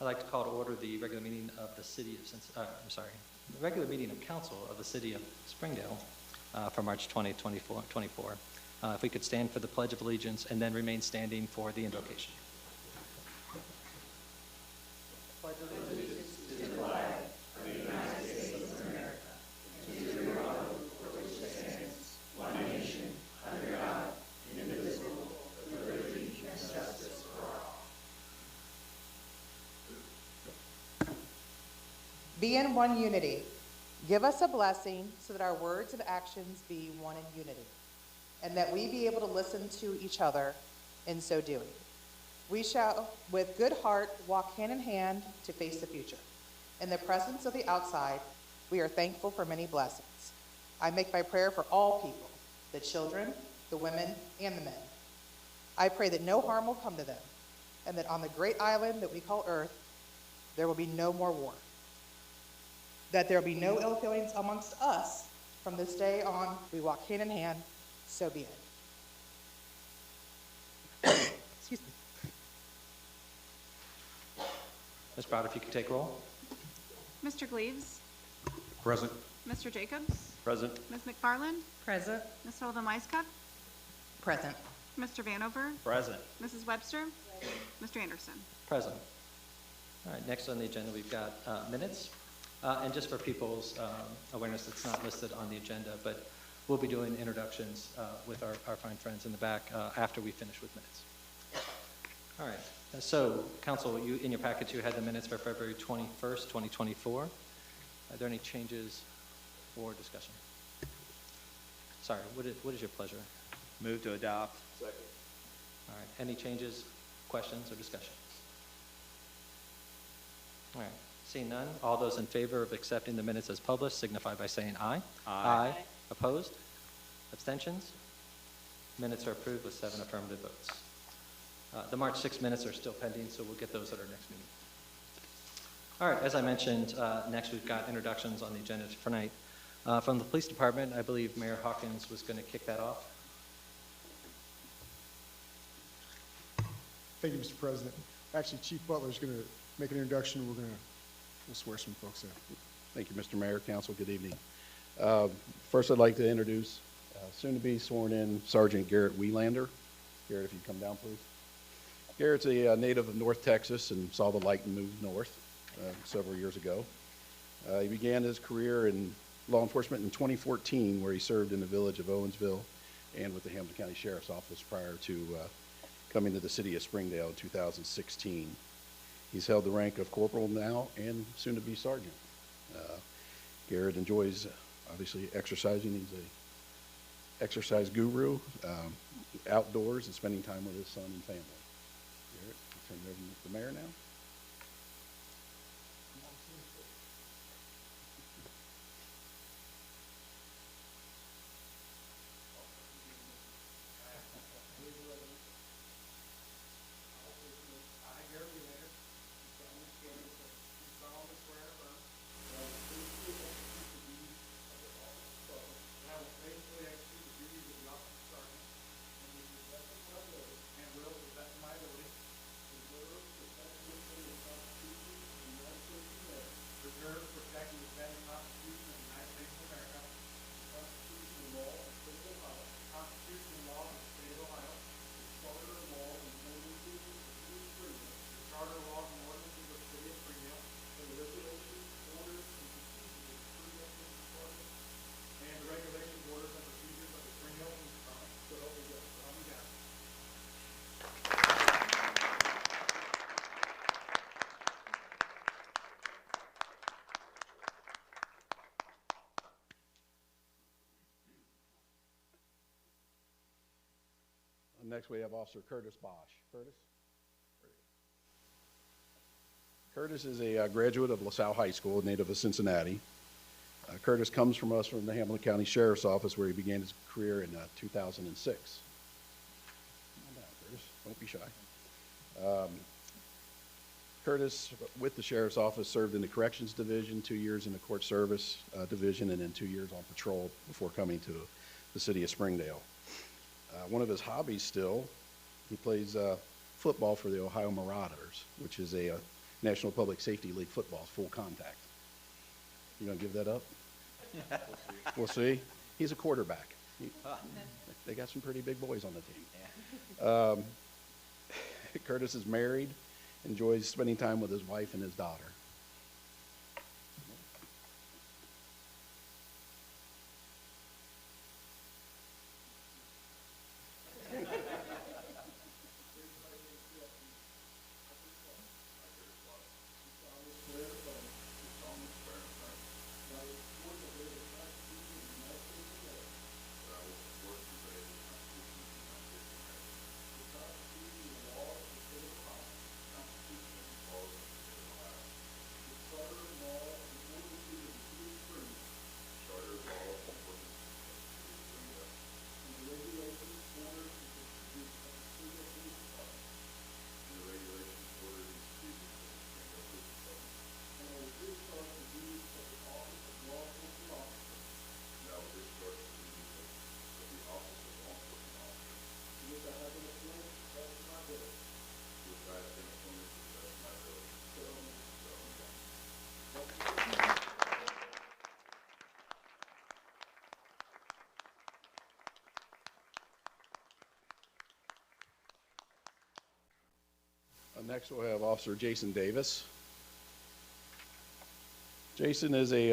like to call to order the regular meeting of the city of the regular meeting of council of the city of Springdale for March 20, 2024. If we could stand for the Pledge of Allegiance and then remain standing for the invocation. Pledge allegiance to the flag of the United States of America, and to the republic for which it stands, one nation, under God, indivisible, with liberty and justice for all. Be in one unity. Give us a blessing so that our words and actions be one in unity, and that we be able to listen to each other in so doing. We shall, with good heart, walk hand in hand to face the future. In the presence of the outside, we are thankful for many blessings. I make my prayer for all people, the children, the women, and the men. I pray that no harm will come to them, and that on the great island that we call Earth, there will be no more war. That there will be no ill feelings amongst us. From this day on, we walk hand in hand, so be it. Excuse me. Ms. Brown, if you could take roll. Mr. Gleaves. Present. Mr. Jacobs. Present. Ms. McFarland. Present. Ms. Sullivan-Meiskop. Present. Mr. Vanover. Present. Mrs. Webster. Mr. Anderson. Present. All right, next on the agenda, we've got minutes. And just for people's awareness, it's not listed on the agenda, but we'll be doing introductions with our fine friends in the back after we finish with minutes. All right, so council, you in your package, you had the minutes for February 21st, 2024. Are there any changes or discussion? Sorry, what is your pleasure? Move to adopt. Second. All right, any changes, questions, or discussion? All right, seeing none, all those in favor of accepting the minutes as published signify by saying aye. Aye. Opposed? Abstentions? Minutes are approved with 7 affirmative votes. The March 6 minutes are still pending, so we'll get those at our next meeting. All right, as I mentioned, next we've got introductions on the agenda for tonight. From the police department, I believe Mayor Hawkins was going to kick that off. Thank you, Mr. President. Actually, Chief Butler is going to make an introduction. We'll swear some folks in. Thank you, Mr. Mayor, Council. Good evening. First, I'd like to introduce soon-to-be sworn-in Sergeant Garrett Wielander. Garrett, if you come down, please. Garrett's a native of North Texas and saw the light and moved north several years ago. He began his career in law enforcement in 2014, where he served in the village of Owensville and with the Hamilton County Sheriff's Office prior to coming to the city of Springdale in 2016. He's held the rank of corporal now and soon to be sergeant. Garrett enjoys, obviously, exercising. He's a exercise guru, outdoors, and spending time with his son and family. Garrett, I'll turn it over to the mayor now. Next, we have Officer Curtis Bosch. Curtis? Curtis is a graduate of LaSalle High School, native of Cincinnati. Curtis comes from us from the Hamilton County Sheriff's Office, where he began his career in 2006. Come on down, Curtis. Don't be shy. Curtis, with the Sheriff's Office, served in the Corrections Division, 2 years in the Court Service Division, and then 2 years on patrol before coming to the city of Springdale. One of his hobbies still, he plays football for the Ohio Marauders, which is a National Public Safety League football, full contact. You gonna give that up? We'll see. He's a quarterback. They got some pretty big boys on the team. Curtis is married, enjoys spending time with his wife and his daughter. Next, we'll have Officer Jason Davis. Jason is a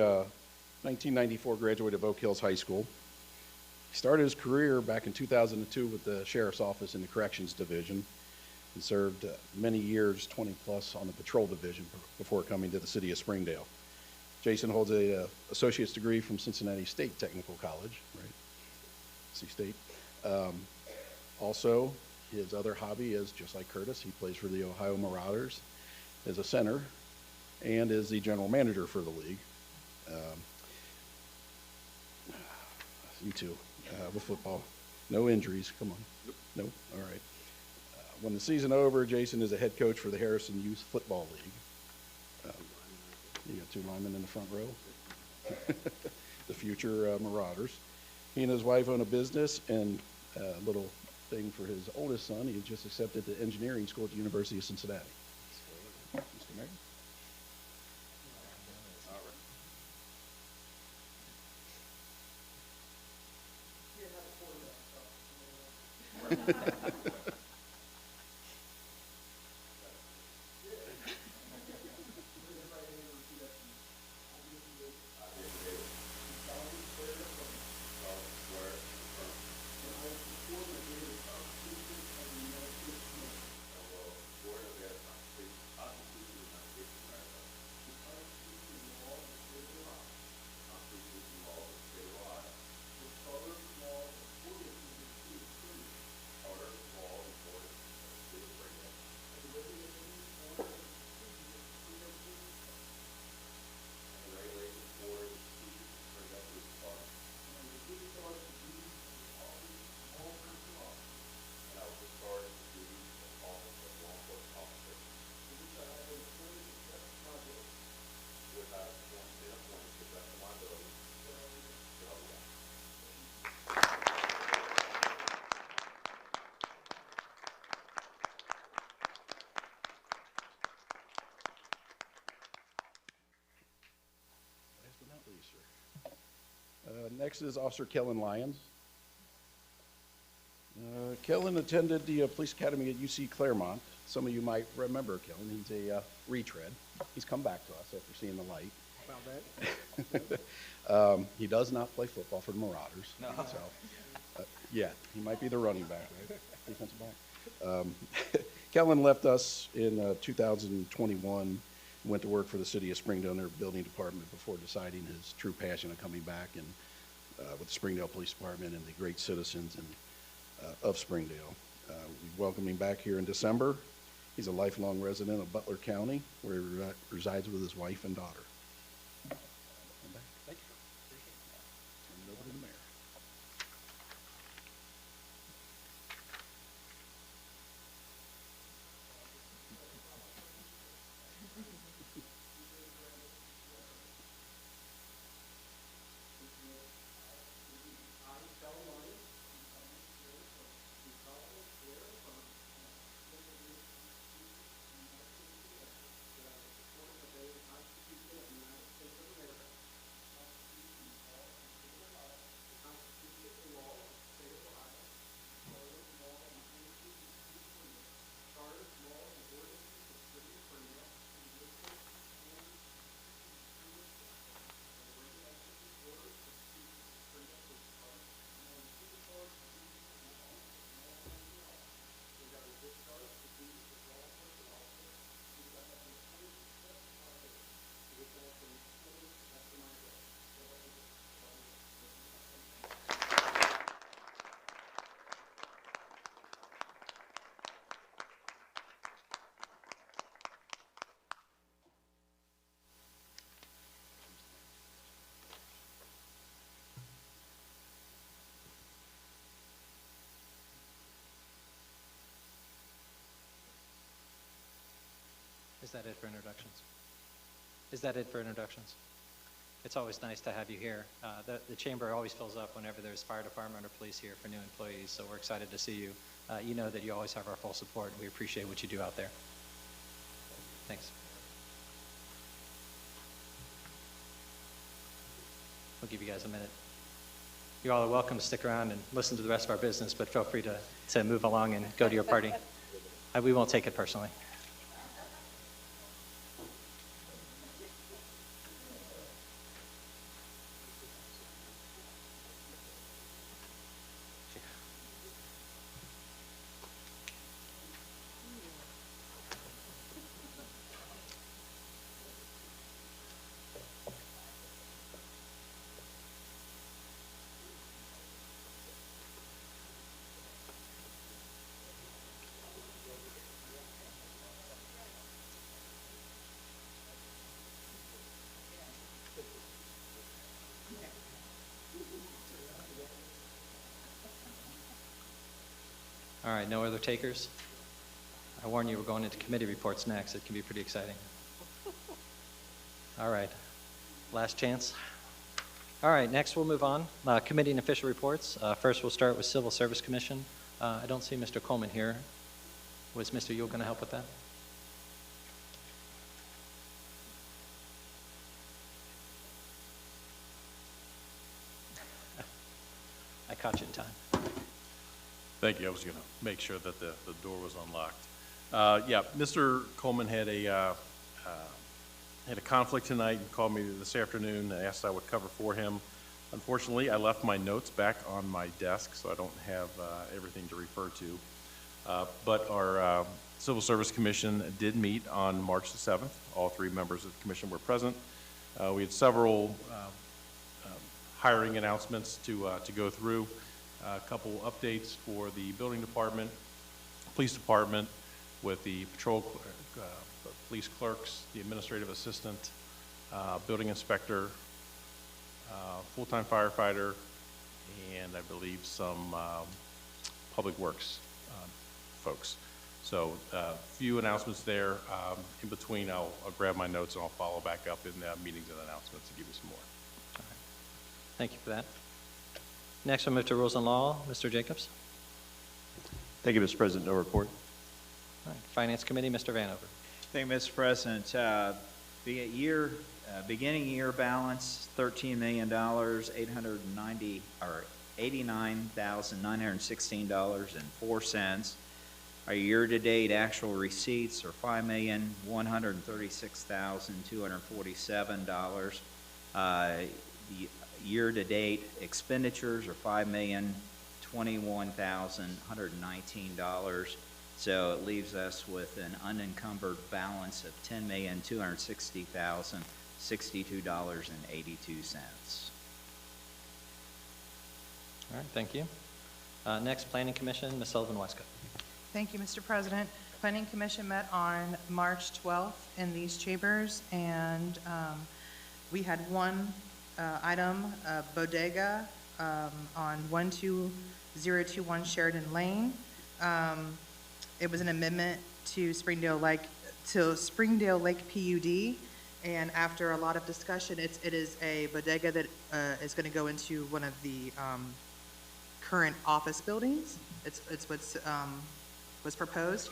1994 graduate of Oak Hills High School. He started his career back in 2002 with the Sheriff's Office in the Corrections Division and served many years, 20 plus, on the Patrol Division before coming to the city of Springdale. Jason holds a associate's degree from Cincinnati State Technical College, right? C State. Also, his other hobby is, just like Curtis, he plays for the Ohio Marauders as a center and is the general manager for the league. You too, with football. No injuries, come on. Nope, all right. When the season over, Jason is a head coach for the Harrison Youth Football League. You got two linemen in the front row. The future Marauders. He and his wife own a business and a little thing for his oldest son. He just accepted the engineering school at the University of Cincinnati. Mr. Mayor? Next is Officer Kellen Lyons. Kellen attended the police academy at UC Claremont. Some of you might remember Kellen. He's a retread. He's come back to us after seeing the light. About that. He does not play football for the Marauders. No. So, yeah, he might be the running back, right? Defensive back. Kellen left us in 2021, went to work for the city of Springdale in their building department before deciding his true passion of coming back and with the Springdale Police Department and the great citizens of Springdale. We welcomed him back here in December. He's a lifelong resident of Butler County, where he resides with his wife and daughter. Thank you. Turn it over to the mayor. I that it for introductions? Is that it for introductions? It's always nice to have you here. The chamber always fills up whenever there's fire department or police here for new employees, so we're excited to see you. You know that you always have our full support, and we appreciate what you do out there. Thanks. We'll give you guys a minute. You all are welcome to stick around and listen to the rest of our business, but feel free to move along and go to your party. We won't take it personally. All right, no other takers? I warn you, we're going into committee reports next. It can be pretty exciting. All right, last chance. All right, next we'll move on. Committee and official reports. First, we'll start with Civil Service Commission. I don't see Mr. Coleman here. Was Mr. Yule going to help with that? I caught you in time. Thank you. I was going to make sure that the door was unlocked. Yeah, Mr. Coleman had a conflict tonight and called me this afternoon and asked I would cover for him. Unfortunately, I left my notes back on my desk, so I don't have everything to refer to. But our Civil Service Commission did meet on March the 7th. All three members of the commission were present. We had several hiring announcements to go through. A couple updates for the building department, police department, with the patrol, police clerks, the administrative assistant, building inspector, full-time firefighter, and I believe some public works folks. So a few announcements there. In between, I'll grab my notes and I'll follow back up in meetings and announcements to give you some more. All right. Thank you for that. Next, we'll move to Rules and Law. Mr. Jacobs. Thank you, Mr. President. No report. All right. Finance Committee, Mr. Vanover. Thank you, Mr. President. Beginning year balance, $89,916.04. Our year-to-date actual receipts are $5,136,247. The year-to-date expenditures are $5,021,119. So it leaves us with an unencumbered balance of $10,260,062.82. All right, thank you. Next, Planning Commission, Ms. Sullivan-Westcott. Thank you, Mr. President. Planning Commission met on March 12th in these chambers, and we had one item, bodega on 12021 Sheridan Lane. It was an amendment to Springdale Lake PUD, and after a lot of discussion, it is a bodega that is going to go into one of the current office buildings. It's what's was proposed,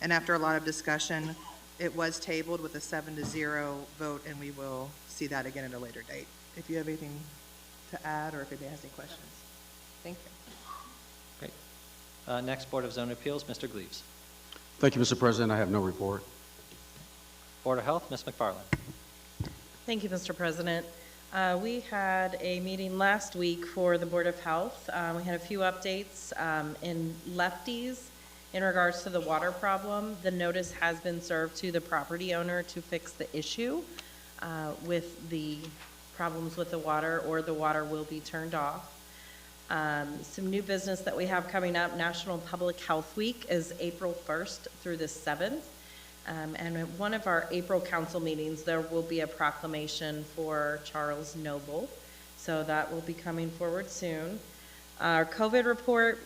and after a lot of discussion, it was tabled with a 7-0 vote, and we will see that again at a later date. If you have anything to add, or if anybody has any questions. Thank you. Great. Next, Board of Zoning Appeals, Mr. Gleaves. Thank you, Mr. President. I have no report. Board of Health, Ms. McFarland. Thank you, Mr. President. We had a meeting last week for the Board of Health. We had a few updates in Lefties in regards to the water problem. The notice has been served to the property owner to fix the issue with the problems with the water, or the water will be turned off. Some new business that we have coming up, National Public Health Week is April 1st through the 7th. And at one of our April council meetings, there will be a proclamation for Charles Noble. So that will be coming forward soon. Our COVID report,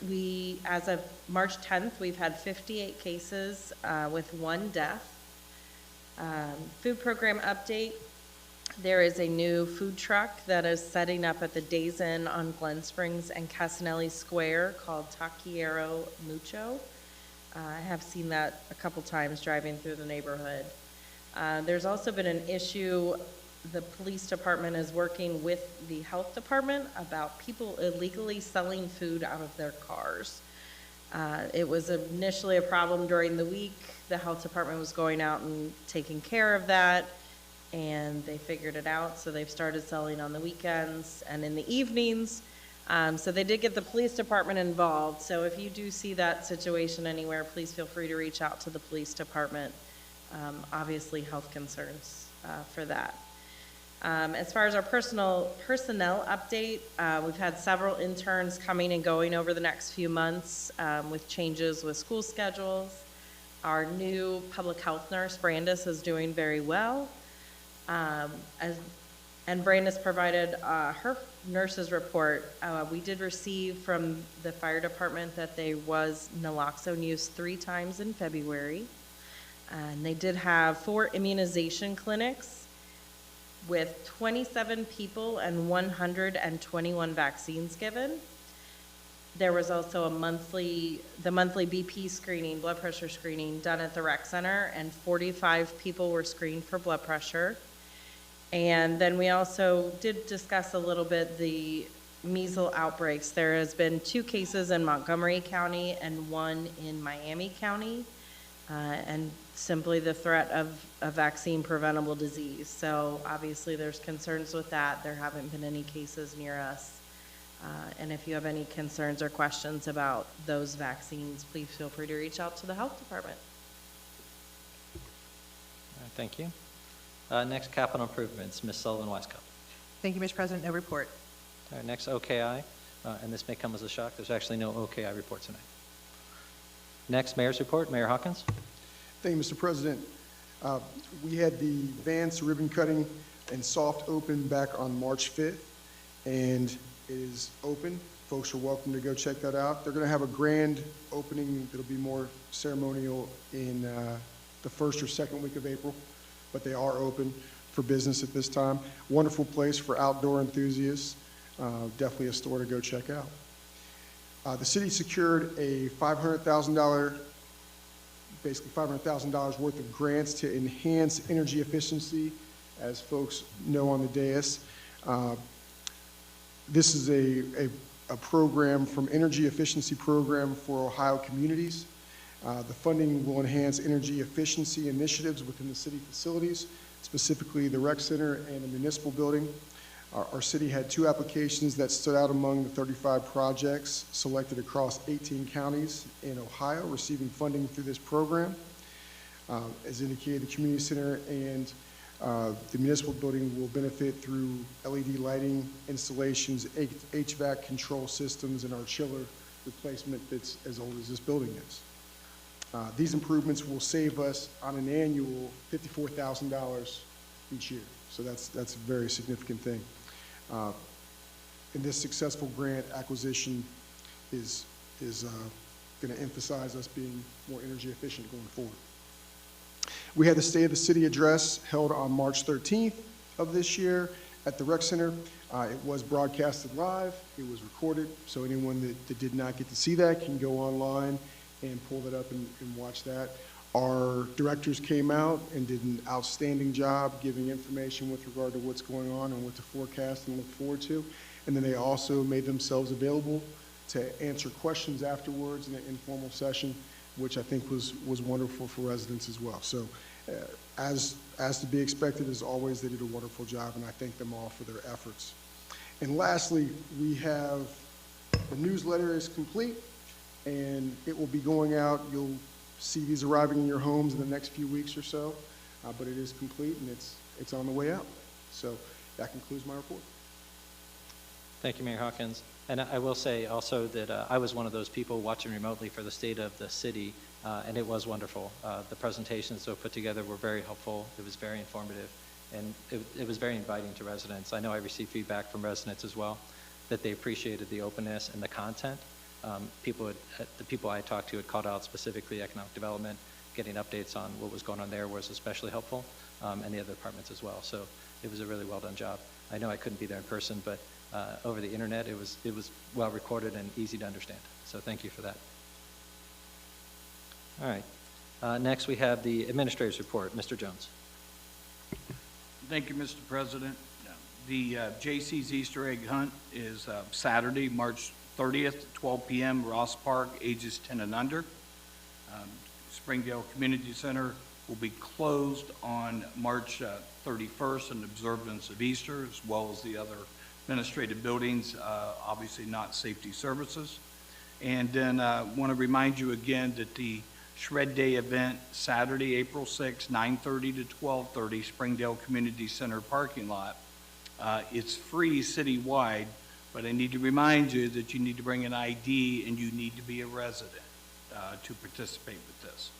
as of March 10th, we've had 58 cases with 1 death. Food program update. There is a new food truck that is setting up at the Days Inn on Glen Springs and Casanelli Square called Taquiero Mucho. I have seen that a couple times driving through the neighborhood. There's also been an issue. The police department is working with the health department about people illegally selling food out of their cars. It was initially a problem during the week. The health department was going out and taking care of that, and they figured it out, so they've started selling on the weekends and in the evenings. So they did get the police department involved. So if you do see that situation anywhere, please feel free to reach out to the police department. Obviously, health concerns for that. As far as our personnel update, we've had several interns coming and going over the next few months with changes with school schedules. Our new public health nurse, Brandis, is doing very well. And Brandis provided her nurse's report. We did receive from the fire department that there was naloxone use 3 times in February. And they did have 4 immunization clinics with 27 people and 121 vaccines given. There was also the monthly BP screening, blood pressure screening done at the rec center, and 45 people were screened for blood pressure. And then we also did discuss a little bit the measles outbreaks. There has been 2 cases in Montgomery County and 1 in Miami County, and simply the threat of a vaccine preventable disease. So obviously there's concerns with that. There haven't been any cases near us. And if you have any concerns or questions about those vaccines, please feel free to reach out to the health department. Thank you. Next, capital improvements, Ms. Sullivan-Weisskopf. Thank you, Mr. President. No report. All right, next, OKI, and this may come as a shock. There's actually no OKI report tonight. Next, Mayor's report. Mayor Hawkins. Thank you, Mr. President. We had the Vance ribbon cutting and soft open back on March 5th, and it is open. Folks are welcome to go check that out. They're going to have a grand opening that'll be more ceremonial in the first or second week of April, but they are open for business at this time. Wonderful place for outdoor enthusiasts. Definitely a store to go check out. The city secured a $500,000, basically $500,000 worth of grants to enhance energy efficiency, as folks know on the dais. This is a program from Energy Efficiency Program for Ohio communities. The funding will enhance energy efficiency initiatives within the city facilities, specifically the rec center and the municipal building. Our city had 2 applications that stood out among the 35 projects selected across 18 counties in Ohio receiving funding through this program. As indicated, the community center and the municipal building will benefit through LED lighting installations, HVAC control systems, and our chiller replacement that's as old as this building is. These improvements will save us on an annual $54,000 each year. So that's a very significant thing. And this successful grant acquisition is going to emphasize us being more energy efficient going forward. We had the State of the City address held on March 13th of this year at the rec center. It was broadcasted live. It was recorded, so anyone that did not get to see that can go online and pull that up and watch that. Our directors came out and did an outstanding job giving information with regard to what's going on and what to forecast and look forward to. And then they also made themselves available to answer questions afterwards in an informal session, which I think was wonderful for residents as well. So as to be expected, as always, they did a wonderful job, and I thank them all for their efforts. And lastly, we have the newsletter is complete, and it will be going out. You'll see these arriving in your homes in the next few weeks or so, but it is complete and it's on the way out. So that concludes my report. Thank you, Mayor Hawkins. And I will say also that I was one of those people watching remotely for the State of the City, and it was wonderful. The presentations that were put together were very helpful. It was very informative, and it was very inviting to residents. I know I received feedback from residents as well, that they appreciated the openness and the content. The people I talked to had called out specifically economic development, getting updates on what was going on there was especially helpful, and the other departments as well. So it was a really well-done job. I know I couldn't be there in person, but over the internet, it was well recorded and easy to understand. So thank you for that. All right. Next, we have the administrator's report. Mr. Jones. Thank you, Mr. President. The J.C.'s Easter egg hunt is Saturday, March 30th, at 12 p.m., Ross Park, ages 10 and under. Springdale Community Center will be closed on March 31st in observance of Easter, as well as the other administrative buildings, obviously not safety services. And then I want to remind you again that the Shred Day event, Saturday, April 6th, 9:30 to 12:30, Springdale Community Center parking lot. It's free citywide, but I need to remind you that you need to bring an ID and you need to be a resident to participate with this.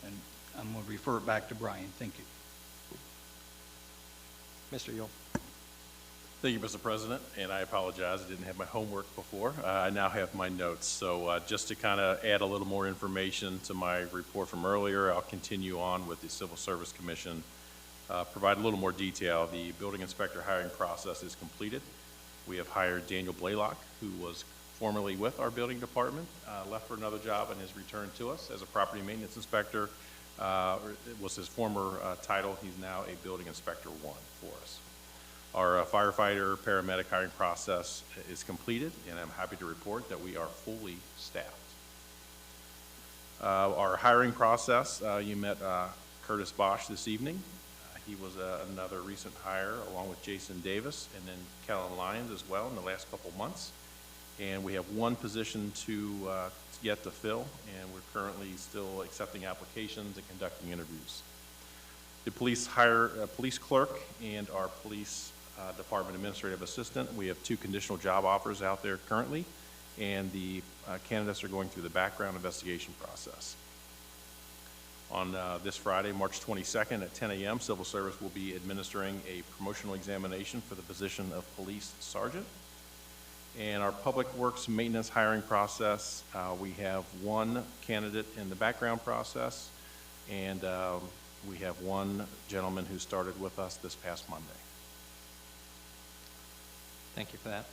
And I'm going to refer it back to Brian. Thank you. Mr. Yule. Thank you, Mr. President, and I apologize, I didn't have my homework before. I now have my notes, so just to kind of add a little more information to my report from earlier, I'll continue on with the Civil Service Commission, provide a little more detail. The building inspector hiring process is completed. We have hired Daniel Blaylock, who was formerly with our building department, left for another job and has returned to us as a property maintenance inspector. It was his former title. He's now a building inspector 1 for us. Our firefighter paramedic hiring process is completed, and I'm happy to report that we are fully staffed. Our hiring process, you met Curtis Bosch this evening. He was another recent hire along with Jason Davis and then Kellen Lyons as well in the last couple months. And we have one position yet to fill, and we're currently still accepting applications and conducting interviews. The police hire a police clerk and our police department administrative assistant. We have 2 conditional job offers out there currently, and the candidates are going through the background investigation process. On this Friday, March 22nd at 10 a.m., Civil Service will be administering a promotional examination for the position of police sergeant. And our Public Works maintenance hiring process, we have 1 candidate in the background process, and we have 1 gentleman who started with us this past Monday. Thank you for that.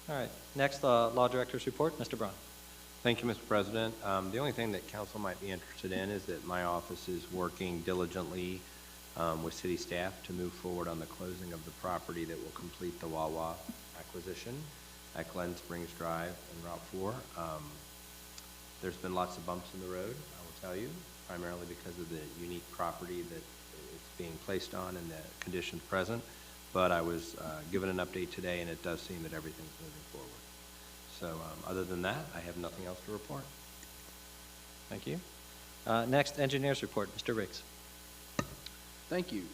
All right. Next, the Law Director's report. Mr. Braun. Thank you, Mr. President. The only thing that council might be interested in is that my office is working diligently with city staff to move forward on the closing of the property that will complete the Wawa acquisition at Glen Springs Drive and Route 4. There's been lots of bumps in the road, I will tell you, primarily because of the unique property that it's being placed on and the conditions present. But I was given an update today, and it does seem that everything's moving forward. So other than that, I have nothing else to report. Thank you. Next, engineer's report. Mr. Riggs. Thank you.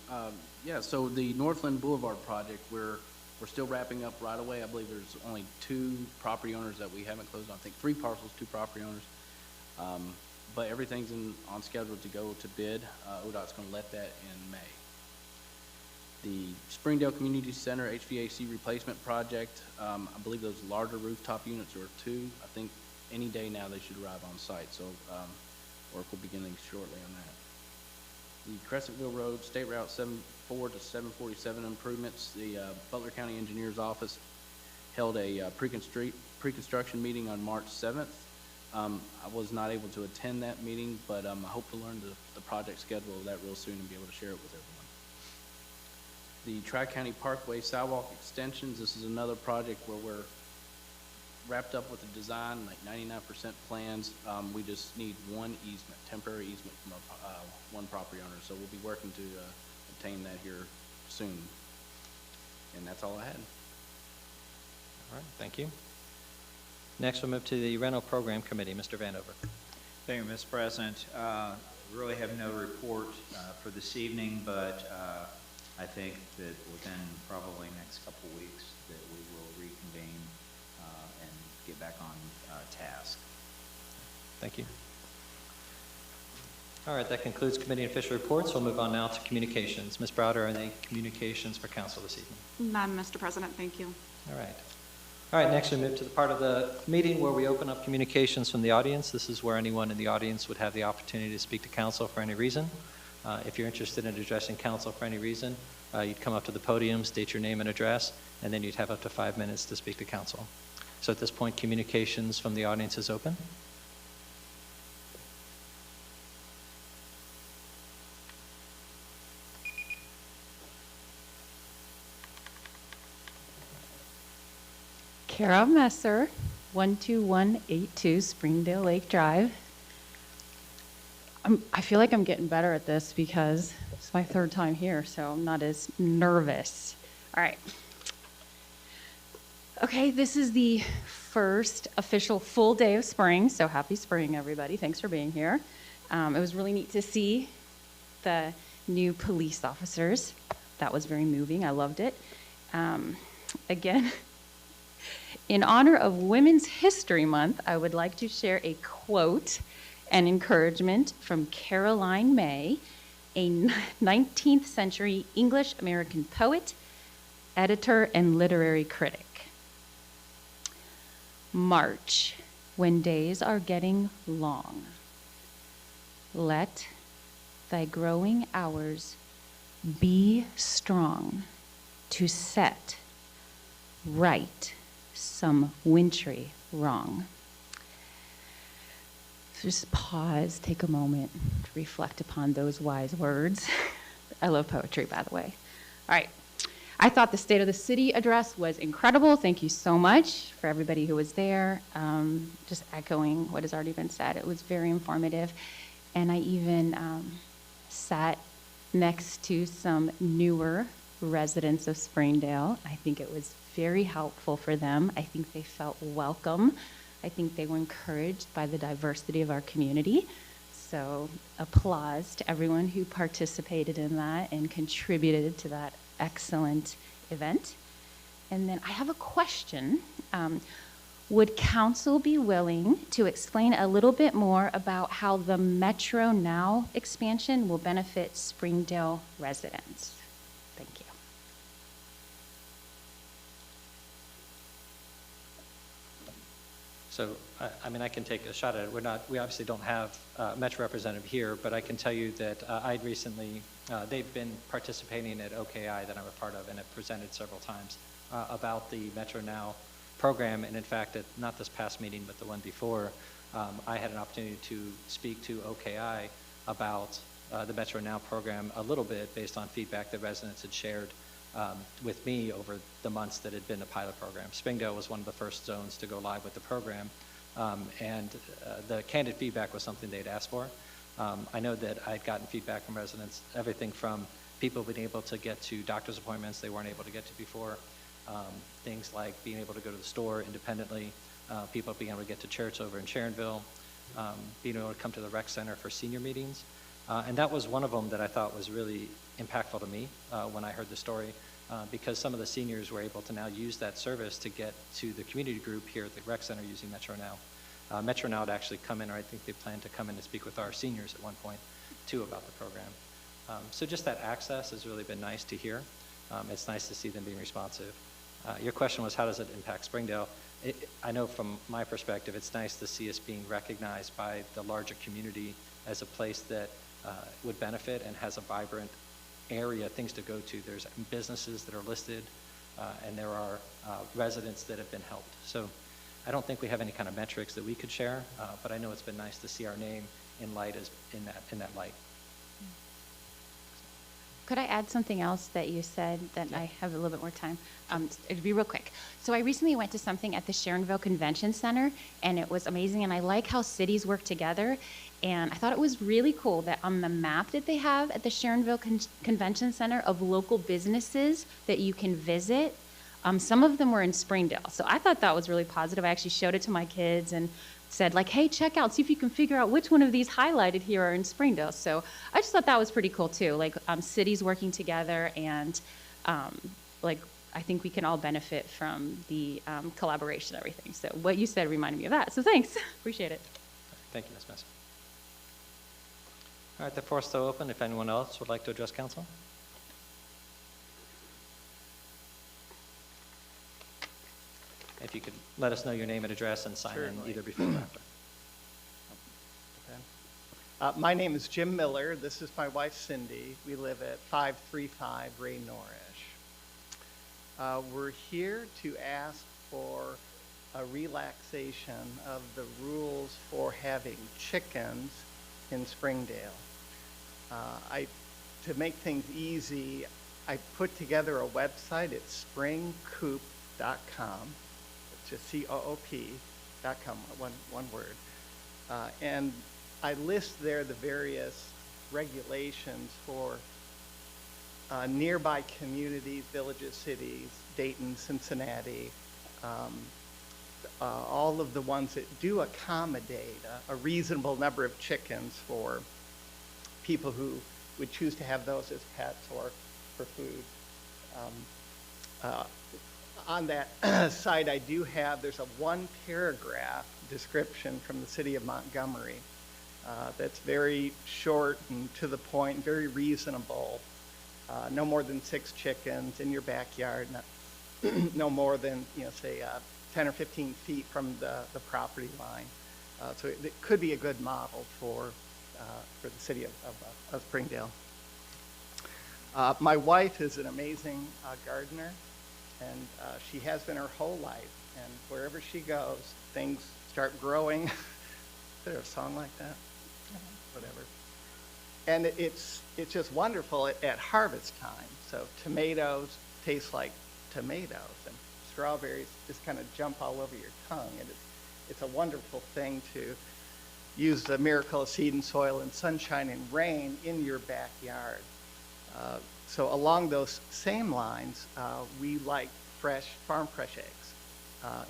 Yeah, so the Northland Boulevard project, we're still wrapping up right away. I believe there's only 2 property owners that we haven't closed on. I think 3 parcels, 2 property owners. But everything's on schedule to go to bid. ODOT's going to let that in May. The Springdale Community Center HVAC replacement project, I believe those larger rooftop units are 2. I think any day now they should arrive on site, so work will be beginning shortly on that. The Crescentville Road State Route 74 to 747 improvements, the Butler County Engineer's Office held a pre-construction meeting on March 7th. I was not able to attend that meeting, but I hope to learn the project schedule of that real soon and be able to share it with everyone. The Tri-County Parkway sidewalk extensions, this is another project where we're wrapped up with the design, like 99% plans. We just need 1 easement, temporary easement from our, 1 property owner. So we'll be working to obtain that here soon. And that's all I had. All right, thank you. Next, we'll move to the Rental Program Committee. Mr. Vanover. Thank you, Mr. President. Really have no report for this evening, but I think that within probably next couple of weeks that we will reconvene and get back on task. Thank you. All right, that concludes committee and official reports. We'll move on now to communications. Ms. Browder, are there any communications for council this evening? None, Mr. President. Thank you. All right. All right, next we move to the part of the meeting where we open up communications from the audience. This is where anyone in the audience would have the opportunity to speak to council for any reason. If you're interested in addressing council for any reason, you'd come up to the podium, state your name and address, and then you'd have up to 5 minutes to speak to council. So at this point, communications from the audience is open. Kara Messer, 12182 Springdale Lake Drive. I feel like I'm getting better at this because it's my third time here, so I'm not as nervous. All right. Okay, this is the first official full day of spring, so happy spring, everybody. Thanks for being here. It was really neat to see the new police officers. That was very moving. I loved it. Again, in honor of Women's History Month, I would like to share a quote and encouragement from Caroline May, a 19th century English American poet, editor, and literary critic. March, when days are getting long, let thy growing hours be strong to set right some wintry wrong. So just pause, take a moment to reflect upon those wise words. I love poetry, by the way. All right. I thought the State of the City address was incredible. Thank you so much for everybody who was there. Just echoing what has already been said. It was very informative. And I even sat next to some newer residents of Springdale. I think it was very helpful for them. I think they felt welcome. I think they were encouraged by the diversity of our community. So applause to everyone who participated in that and contributed to that excellent event. And then I have a question. Would council be willing to explain a little bit more about how the Metro Now expansion will benefit Springdale residents? Thank you. So, I mean, I can take a shot at it. We obviously don't have a Metro representative here, but I can tell you that I'd recently, they've been participating at OKI that I'm a part of and have presented several times about the Metro Now program. And in fact, at not this past meeting, but the one before, I had an opportunity to speak to OKI about the Metro Now program a little bit based on feedback that residents had shared with me over the months that had been a pilot program. Springdale was one of the first zones to go live with the program, and the candid feedback was something they'd asked for. I know that I'd gotten feedback from residents, everything from people being able to get to doctor's appointments they weren't able to get to before, things like being able to go to the store independently, people being able to get to church over in Sharonville, being able to come to the rec center for senior meetings. And that was one of them that I thought was really impactful to me when I heard the story, because some of the seniors were able to now use that service to get to the community group here at the rec center using Metro Now. Metro Now would actually come in, or I think they plan to come in to speak with our seniors at one point too about the program. So just that access has really been nice to hear. It's nice to see them being responsive. Your question was, how does it impact Springdale? I know from my perspective, it's nice to see us being recognized by the larger community as a place that would benefit and has a vibrant area, things to go to. There's businesses that are listed, and there are residents that have been helped. So I don't think we have any kind of metrics that we could share, but I know it's been nice to see our name in light in that light. Could I add something else that you said that I have a little bit more time? It'd be real quick. So I recently went to something at the Sharonville Convention Center, and it was amazing, and I like how cities work together. And I thought it was really cool that on the map that they have at the Sharonville Convention Center of local businesses that you can visit, some of them were in Springdale. So I thought that was really positive. I actually showed it to my kids and said, like, hey, check out, see if you can figure out which one of these highlighted here are in Springdale. So I just thought that was pretty cool too, like cities working together, and like I think we can all benefit from the collaboration and everything. So what you said reminded me of that. So thanks, appreciate it. Thank you, Ms. Messer. All right, the floor is still open if anyone else would like to address council. If you could let us know your name and address and sign in Certainly. either before or after. My name is Jim Miller. This is my wife Cindy. We live at 535 Ray Norrish. We're here to ask for a relaxation of the rules for having chickens in Springdale. To make things easy, I put together a website. It's springcoop.com. It's just COOP.com, one word. And I list there the various regulations for nearby communities, villages, cities, Dayton, Cincinnati, all of the ones that do accommodate a reasonable number of chickens for people who would choose to have those as pets or for food. On that site, there's a one-paragraph description from the city of Montgomery that's very short and to the point, very reasonable. No more than 6 chickens in your backyard, no more than, say 10 or 15 feet from the property line. So it could be a good model for the city of Springdale. My wife is an amazing gardener, and she has been her whole life. And wherever she goes, things start growing. Is there a song like that? Whatever. And it's just wonderful at harvest time. So tomatoes taste like tomatoes, and strawberries just kind of jump all over your tongue. And it's a wonderful thing to use the miracle of seed and soil and sunshine and rain in your backyard. So along those same lines, we like farm fresh eggs,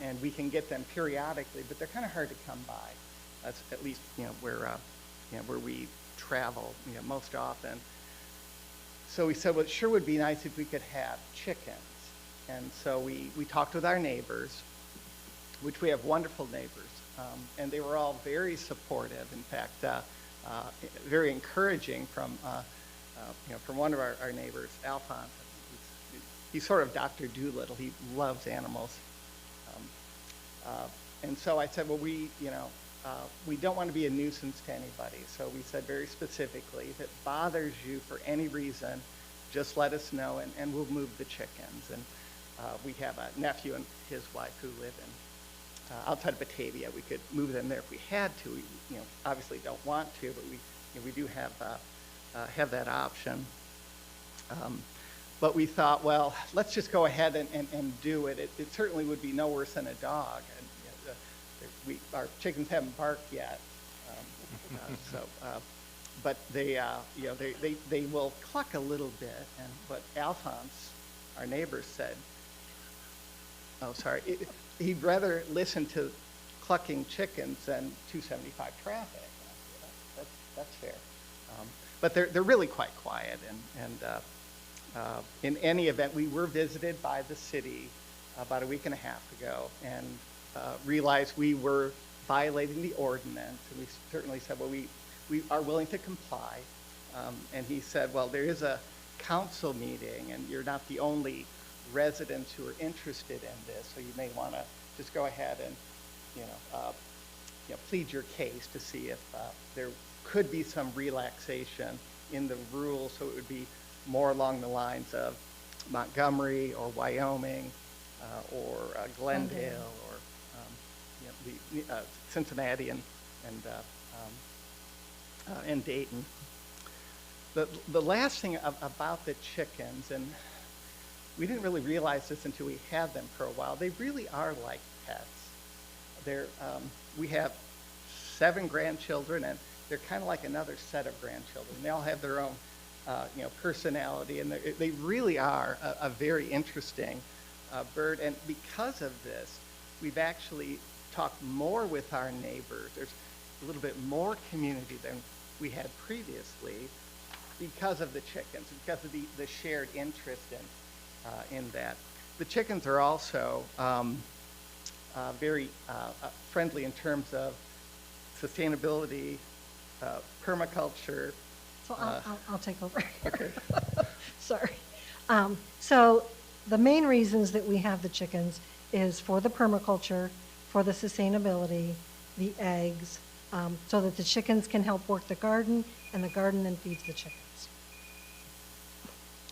and we can get them periodically, but they're kind of hard to come by. That's at least where we travel most often. So we said, well, it sure would be nice if we could have chickens. And so we talked with our neighbors, which we have wonderful neighbors, and they were all very supportive. In fact, very encouraging from one of our neighbors, Alphonse. He's sort of Dr. Doolittle. He loves animals. And so I said, well, we don't want to be a nuisance to anybody. So we said very specifically, if it bothers you for any reason, just let us know, and we'll move the chickens. And we have a nephew and his wife who live in outside of Batavia. We could move them there if we had to. We obviously don't want to, but we do have that option. But we thought, well, let's just go ahead and do it. It certainly would be no worse than a dog. And our chickens haven't barked yet, but they will cluck a little bit. And what Alphonse, our neighbor, said, he'd rather listen to clucking chickens than 275 traffic. That's fair. But they're really quite quiet. And in any event, we were visited by the city about a week and a half ago, and realized we were violating the ordinance. And we certainly said, well, we are willing to comply. And he said, well, there is a council meeting, and you're not the only residents who are interested in this, so you may want to just go ahead and plead your case to see if there could be some relaxation in the rules, so it would be more along the lines of Montgomery or Wyoming or Glendale or Cincinnati and Dayton. The last thing about the chickens, and we didn't really realize this until we had them for a while, they really are like pets. We have 7 grandchildren, and they're kind of like another set of grandchildren. They all have their own personality, and they really are a very interesting bird. And because of this, we've actually talked more with our neighbors. There's a little bit more community than we had previously because of the chickens, because of the shared interest in that. The chickens are also very friendly in terms of sustainability, permaculture. So I'll take over. Okay. Sorry. So the main reasons that we have the chickens is for the permaculture, for the sustainability, the eggs, so that the chickens can help work the garden, and the garden then feeds the chickens.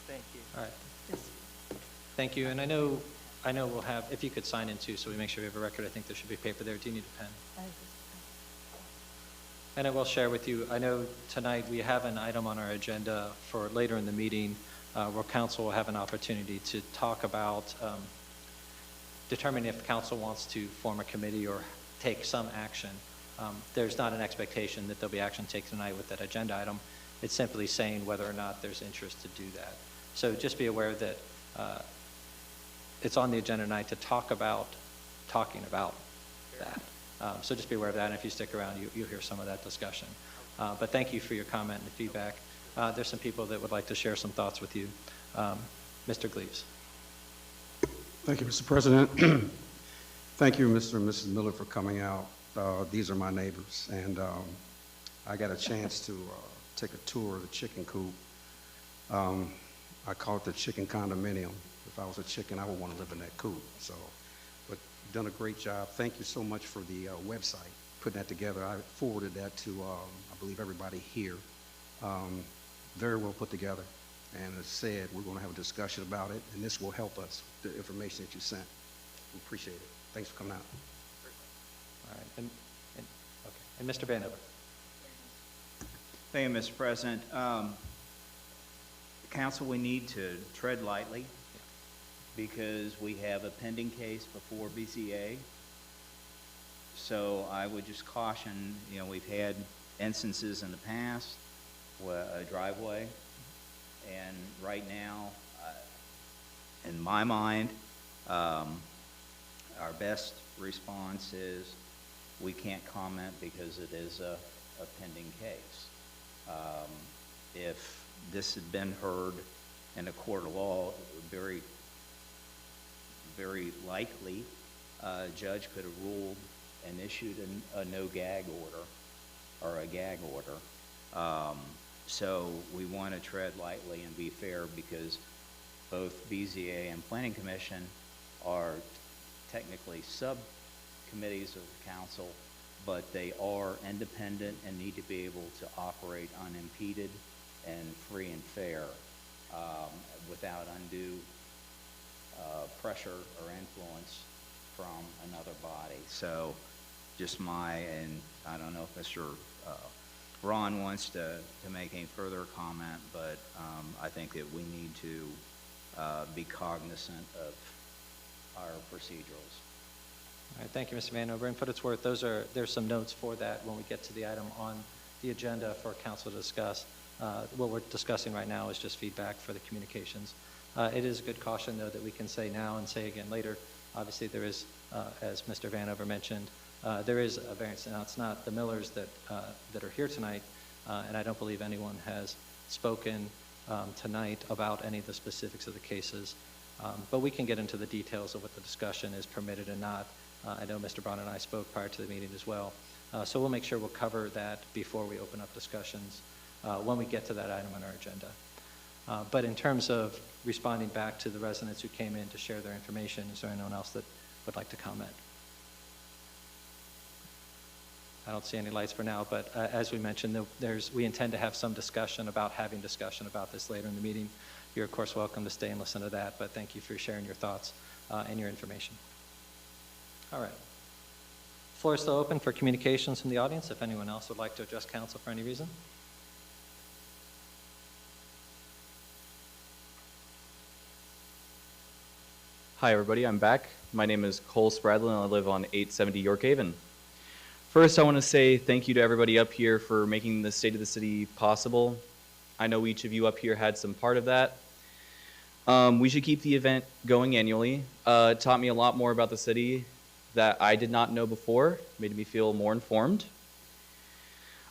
Thank you. All right. Thank you, and I know we'll have, if you could sign in too, so we make sure we have a record, I think there should be paper there. Do you need a pen? And I will share with you, I know tonight we have an item on our agenda for later in the meeting where council will have an opportunity to talk about determining if council wants to form a committee or take some action. There's not an expectation that there'll be action taken tonight with that agenda item. It's simply saying whether or not there's interest to do that. So just be aware that it's on the agenda tonight to talking about that. So just be aware of that, and if you stick around, you'll hear some of that discussion. But thank you for your comment and feedback. There's some people that would like to share some thoughts with you. Mr. Gleaves. Thank you, Mr. President. Thank you, Mr. and Mrs. Miller, for coming out. These are my neighbors, and I got a chance to take a tour of the chicken coop. I call it the chicken condominium. If I was a chicken, I would want to live in that coop. So, but you've done a great job. Thank you so much for the website, putting that together. I forwarded that to, I believe, everybody here. Very well put together. And as said, we're going to have a discussion about it, and this will help us, the information that you sent. We appreciate it. Thanks for coming out. All right, and Mr. Vanover. Thank you, Mr. President. Council, we need to tread lightly because we have a pending case before BCA. So I would just caution, we've had instances in the past where a driveway, and right now, in my mind, our best response is we can't comment because it is a pending case. If this had been heard in a court of law, very, very likely a judge could have ruled and issued a no gag order or a gag order. So we want to tread lightly and be fair because both BZA and Planning Commission are technically subcommittees of the council, but they are independent and need to be able to operate unimpeded and free and fair without undue pressure or influence from another body. So just and I don't know if Mr. Ron wants to make any further comment, but I think that we need to be cognizant of our procedurals. All right, thank you, Mr. Vanover. And for what it's worth, there's some notes for that when we get to the item on the agenda for council to discuss. What we're discussing right now is just feedback for the communications. It is a good caution, though, that we can say now and say again later. Obviously, there is, as Mr. Vanover mentioned, there is a variance. Now, it's not the Millers that are here tonight, and I don't believe anyone has spoken tonight about any of the specifics of the cases. But we can get into the details of what the discussion is permitted and not. I know Mr. Braun and I spoke prior to the meeting as well. So we'll make sure we'll cover that before we open up discussions when we get to that item on our agenda. But in terms of responding back to the residents who came in to share their information, is there anyone else that would like to comment? I don't see any lights for now, but as we mentioned, we intend to have some discussion about having discussion about this later in the meeting. You're, of course, welcome to stay and listen to that, but thank you for sharing your thoughts and your information. All right. Floor is still open for communications from the audience, if anyone else would like to address council for any reason. Hi, everybody. I'm back. My name is Cole Spradlin, and I live on 870 York Haven. First, I want to say thank you to everybody up here for making the State of the City possible. I know each of you up here had some part of that. We should keep the event going annually. It taught me a lot more about the city that I did not know before, made me feel more informed.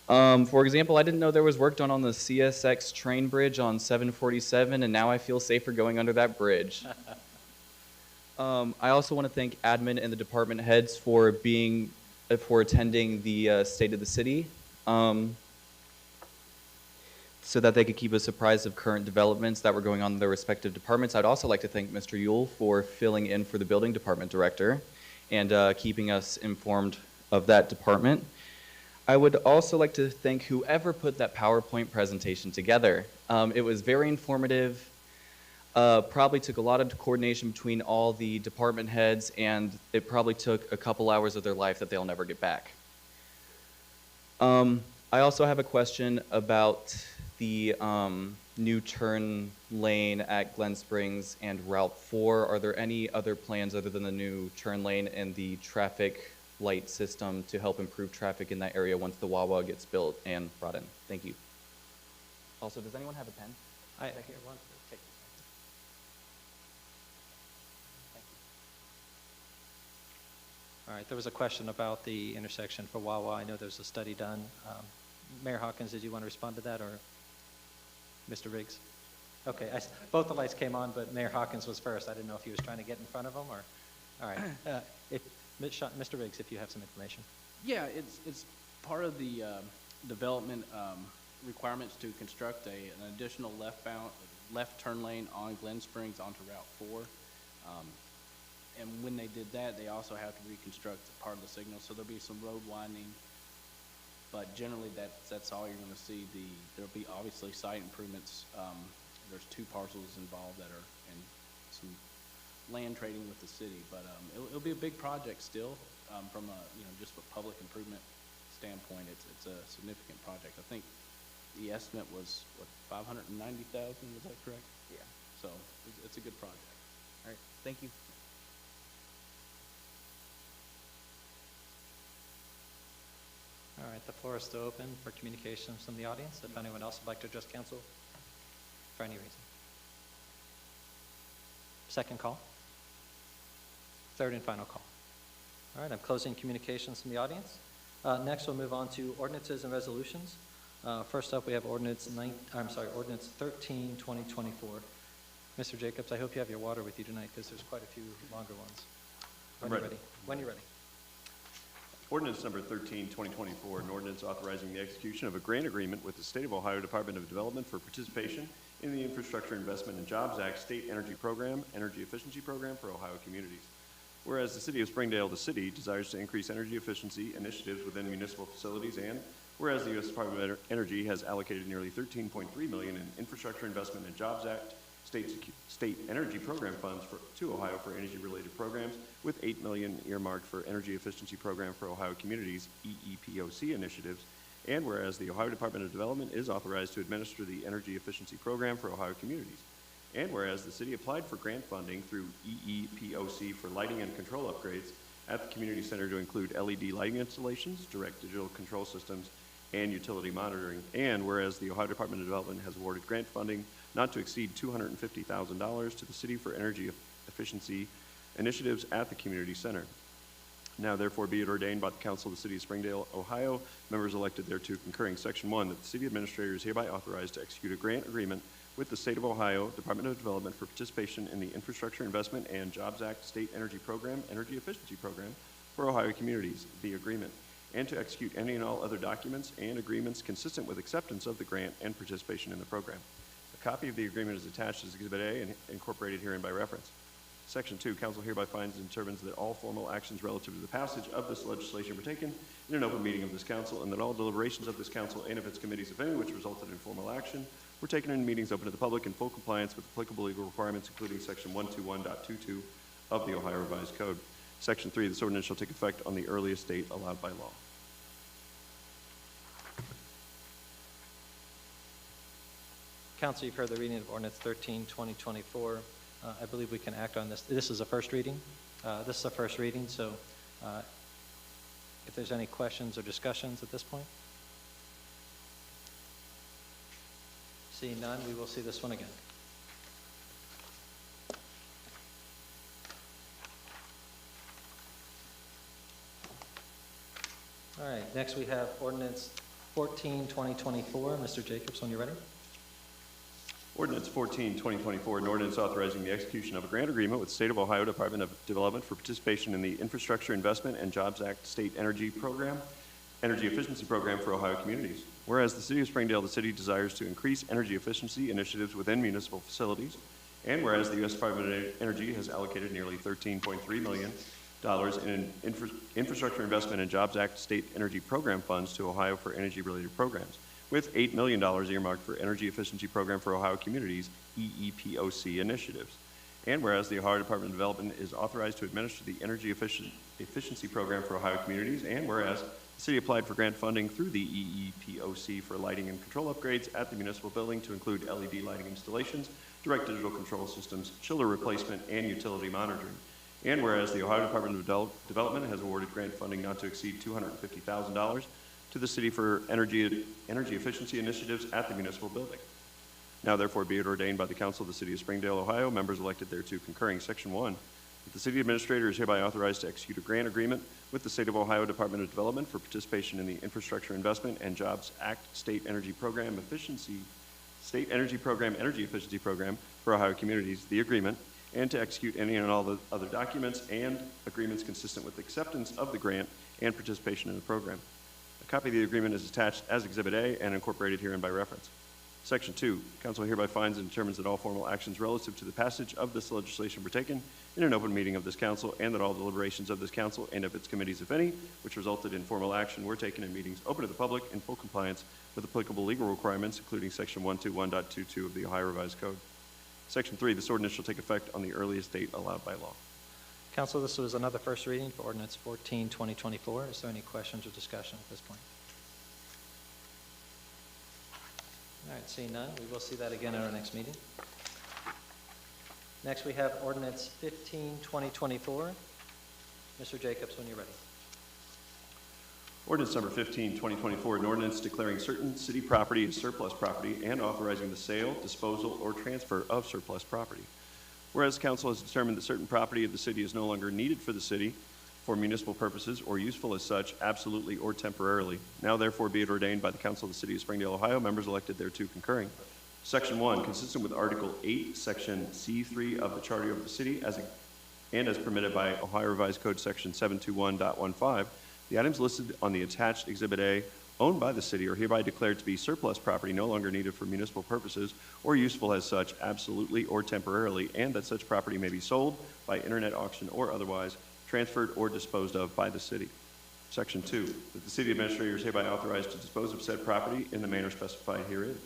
For example, I didn't know there was work done on the CSX train bridge on 747, and now I feel safer going under that bridge. I also want to thank admin and the department heads for attending the State of the City. so that they could keep us apprised of current developments that were going on in their respective departments. I'd also like to thank Mr. Yule for filling in for the building department director and keeping us informed of that department. I would also like to thank whoever put that PowerPoint presentation together. It was very informative, probably took a lot of coordination between all the department heads, and it probably took a couple hours of their life that they'll never get back. I also have a question about the new turn lane at Glen Springs and Route 4. Are there any other plans other than the new turn lane and the traffic light system to help improve traffic in that area once the Wawa gets built and brought in? Thank you. Also, does anyone have a pen? I hear one. Take All right, there was a question about the intersection for Wawa. I know there's a study done. Mayor Hawkins, did you want to respond to that, or Mr. Riggs? Okay, both the lights came on, but Mayor Hawkins was first. I didn't know if he was trying to get in front of them, or, all right. Mr. Riggs, if you have some information. Yeah, it's part of the development requirements to construct an additional left turn lane on Glen Springs onto Route 4. And when they did that, they also have to reconstruct part of the signal, so there'll be some road widening. But generally, that's all you're going to see. There'll be obviously site improvements. There's 2 parcels involved that are in some land trading with the city, but it'll be a big project still. From a just a public improvement standpoint, it's a significant project. I think the estimate was what, 590,000. Is that correct? Yeah. So it's a good project. All right. Thank you. All right, the floor is still open for communications from the audience. If anyone else would like to address council for any reason. Second call. Third and final call. All right, I'm closing communications from the audience. Next, we'll move on to ordinances and resolutions. First up, we have ordinance 13, 2024. Mr. Jacobs, I hope you have your water with you tonight, because there's quite a few longer ones. When you're ready. When you're ready. Ordinance number 13, 2024, an ordinance authorizing the execution of a grant agreement with the State of Ohio Department of Development for participation in the Infrastructure Investment and Jobs Act State Energy Program, Energy Efficiency Program for Ohio communities. Whereas the City of Springdale, the city, desires to increase energy efficiency initiatives within municipal facilities, and whereas the U.S. Department of Energy has allocated nearly $13.3 million in Infrastructure Investment and Jobs Act State Energy Program funds to Ohio for energy-related programs, with $8 million earmarked for Energy Efficiency Program for Ohio Communities, EEPOC initiatives, and whereas the Ohio Department of Development is authorized to administer the Energy Efficiency Program for Ohio Communities, and whereas the city applied for grant funding through EEPOC for lighting and control upgrades at the community center to include LED lighting installations, direct digital control systems, and utility monitoring, and whereas the Ohio Department of Development has awarded grant funding not to exceed $250,000 to the city for energy efficiency initiatives at the community center. Now therefore be it ordained by the Council of the City of Springdale, Ohio, members elected thereto concurring Section 1, that the city administrator is hereby authorized to execute a grant agreement with the State of Ohio Department of Development for participation in the Infrastructure Investment and Jobs Act State Energy Program, Energy Efficiency Program for Ohio communities, the agreement, and to execute any and all other documents and agreements consistent with acceptance of the grant and participation in the program. A copy of the agreement is attached as Exhibit A and incorporated herein by reference. Section 2, council hereby finds and determines that all formal actions relative to the passage of this legislation were taken in an open meeting of this council, and that all deliberations of this council and of its committees, if any, which resulted in formal action, were taken in meetings open to the public in full compliance with applicable legal requirements, including Section 121.22 of the Ohio Revised Code. Section 3, this ordinance shall take effect on the earliest date allowed by law. Council, you've heard the reading of ordinance 13, 2024. I believe we can act on this. This is a first reading. This is a first reading, so if there's any questions or discussions at this point. Seeing none, we will see this one again. All right, next we have ordinance 14, 2024. Mr. Jacobs, when you're ready. Ordinance 14, 2024, an ordinance authorizing the execution of a grant agreement with the State of Ohio Department of Development for participation in the Infrastructure Investment and Jobs Act State Energy Program, Energy Efficiency Program for Ohio Communities. Whereas the City of Springdale, the city desires to increase energy efficiency initiatives within municipal facilities, and whereas the U.S. Department of Energy has allocated nearly $13.3 million in Infrastructure Investment and Jobs Act state energy program funds to Ohio for energy-related programs, with $8 million earmarked for Energy Efficiency Program for Ohio Communities, EEPOC initiatives. And whereas the Ohio Department of Development is authorized to administer the Energy Efficiency Program for Ohio Communities, and whereas the city applied for grant funding through the EEPOC for lighting and control upgrades at the municipal building to include LED lighting installations, direct digital control systems, chiller replacement, and utility monitoring. And whereas the Ohio Department of Development has awarded grant funding not to exceed $250,000 to the city for energy efficiency initiatives at the municipal building. Now therefore be it ordained by the Council of the City of Springdale, Ohio, members elected thereto concurring. Section 1, that the city administrator is hereby authorized to execute a grant agreement with the State of Ohio Department of Development for participation in the Infrastructure Investment and Jobs Act State Energy Program Energy Efficiency Program for Ohio Communities, the agreement, and to execute any and all the other documents and agreements consistent with acceptance of the grant and participation in the program. A copy of the agreement is attached as Exhibit A and incorporated herein by reference. Section 2, council hereby finds and determines that all formal actions relative to the passage of this legislation were taken in an open meeting of this council, and that all deliberations of this council and of its committees, if any, which resulted in formal action, were taken in meetings open to the public in full compliance with applicable legal requirements, including Section 121.22 of the Ohio Revised Code. Section 3, this ordinance shall take effect on the earliest date allowed by law. Council, this was another first reading for ordinance 14-2024. Is there any questions or discussion at this point? All right, seeing none, we will see that again at our next meeting. Next, we have ordinance 15-2024. Mr. Jacobs, when you're ready. Ordinance number 15-2024, an ordinance declaring certain city property as surplus property and authorizing the sale, disposal, or transfer of surplus property. Whereas council has determined that certain property of the city is no longer needed for the city for municipal purposes or useful as such, absolutely or temporarily. Now therefore be it ordained by the Council of the City of Springdale, Ohio, members elected thereto concurring. Section 1, consistent with Article 8, Section C3 of the Charter of the City, as permitted by Ohio Revised Code Section 721.15, the items listed on the attached Exhibit A owned by the city are hereby declared to be surplus property no longer needed for municipal purposes or useful as such, absolutely or temporarily, and that such property may be sold by internet auction or otherwise, transferred or disposed of by the city. Section 2, that the city administrator is hereby authorized to dispose of said property in the manner specified herein.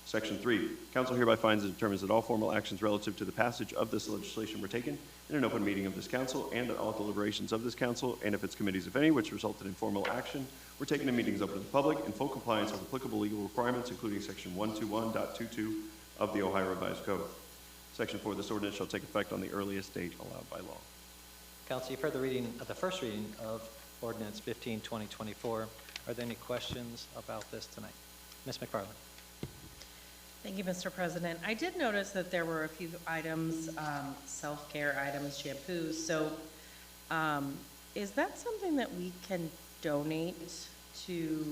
Section 3, council hereby finds and determines that all formal actions relative to the passage of this legislation were taken in an open meeting of this council, and that all deliberations of this council and of its committees, if any, which resulted in formal action, were taken in meetings open to the public in full compliance with applicable legal requirements, including Section 121.22 of the Ohio Revised Code. Section 4, this ordinance shall take effect on the earliest date allowed by law. Council, you've heard the first reading of ordinance 15-2024. Are there any questions about this tonight? Ms. McFarland. Thank you, Mr. President. I did notice that there were a few items, self-care items, shampoos. So is that something that we can donate to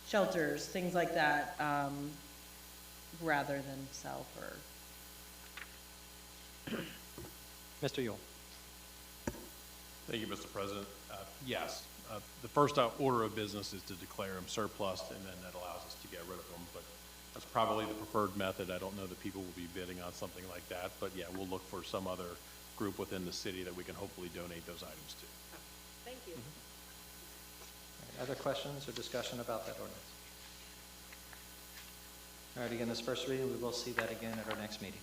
shelters, things like that, rather than sell for? Mr. Yule. Thank you, Mr. President. Yes, the first order of business is to declare them surplus, and then that allows us to get rid of them. But that's probably the preferred method. I don't know that people will be bidding on something like that, but yeah, we'll look for some other group within the city that we can hopefully donate those items to. Thank you. All right, other questions or discussion about that ordinance? All right, again, this first reading, we will see that again at our next meeting.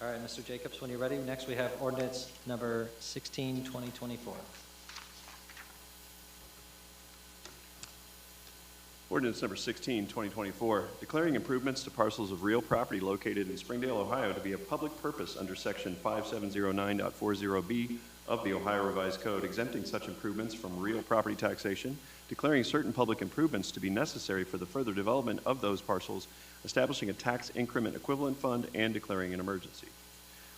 All right, Mr. Jacobs, when you're ready. Next, we have ordinance number 16-2024. Ordinance number 16-2024, declaring improvements to parcels of real property located in Springdale, Ohio to be a public purpose under Section 5709.40B of the Ohio Revised Code, exempting such improvements from real property taxation, declaring certain public improvements to be necessary for the further development of those parcels, establishing a tax increment equivalent fund, and declaring an emergency.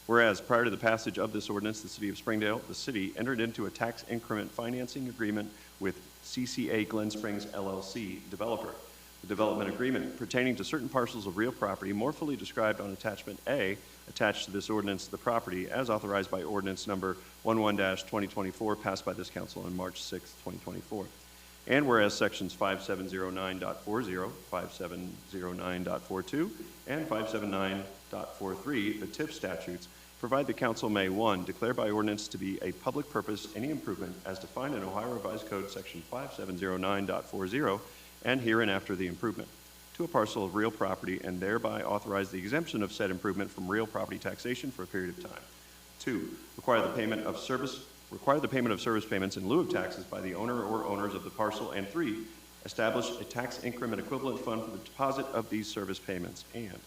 Whereas prior to the passage of this ordinance, the City of Springdale, the city, entered into a tax increment financing agreement with CCA Glen Springs LLC, developer. The development agreement pertaining to certain parcels of real property more fully described on Attachment A attached to this ordinance the property as authorized by ordinance number 11-2024 passed by this council on March 6, 2024. And whereas sections 5709.40, 5709.42, and 579.43, the TIF statutes, provide the council may, 1, declare by ordinance to be a public purpose any improvement as defined in Ohio Revised Code section 5709.40 and hereinafter the improvement to a parcel of real property and thereby authorize the exemption of said improvement from real property taxation for a period of time. 2, require the payment of service payments in lieu of taxes by the owner or owners of the parcel. And 3, establish a tax increment equivalent fund for the deposit of these service payments. And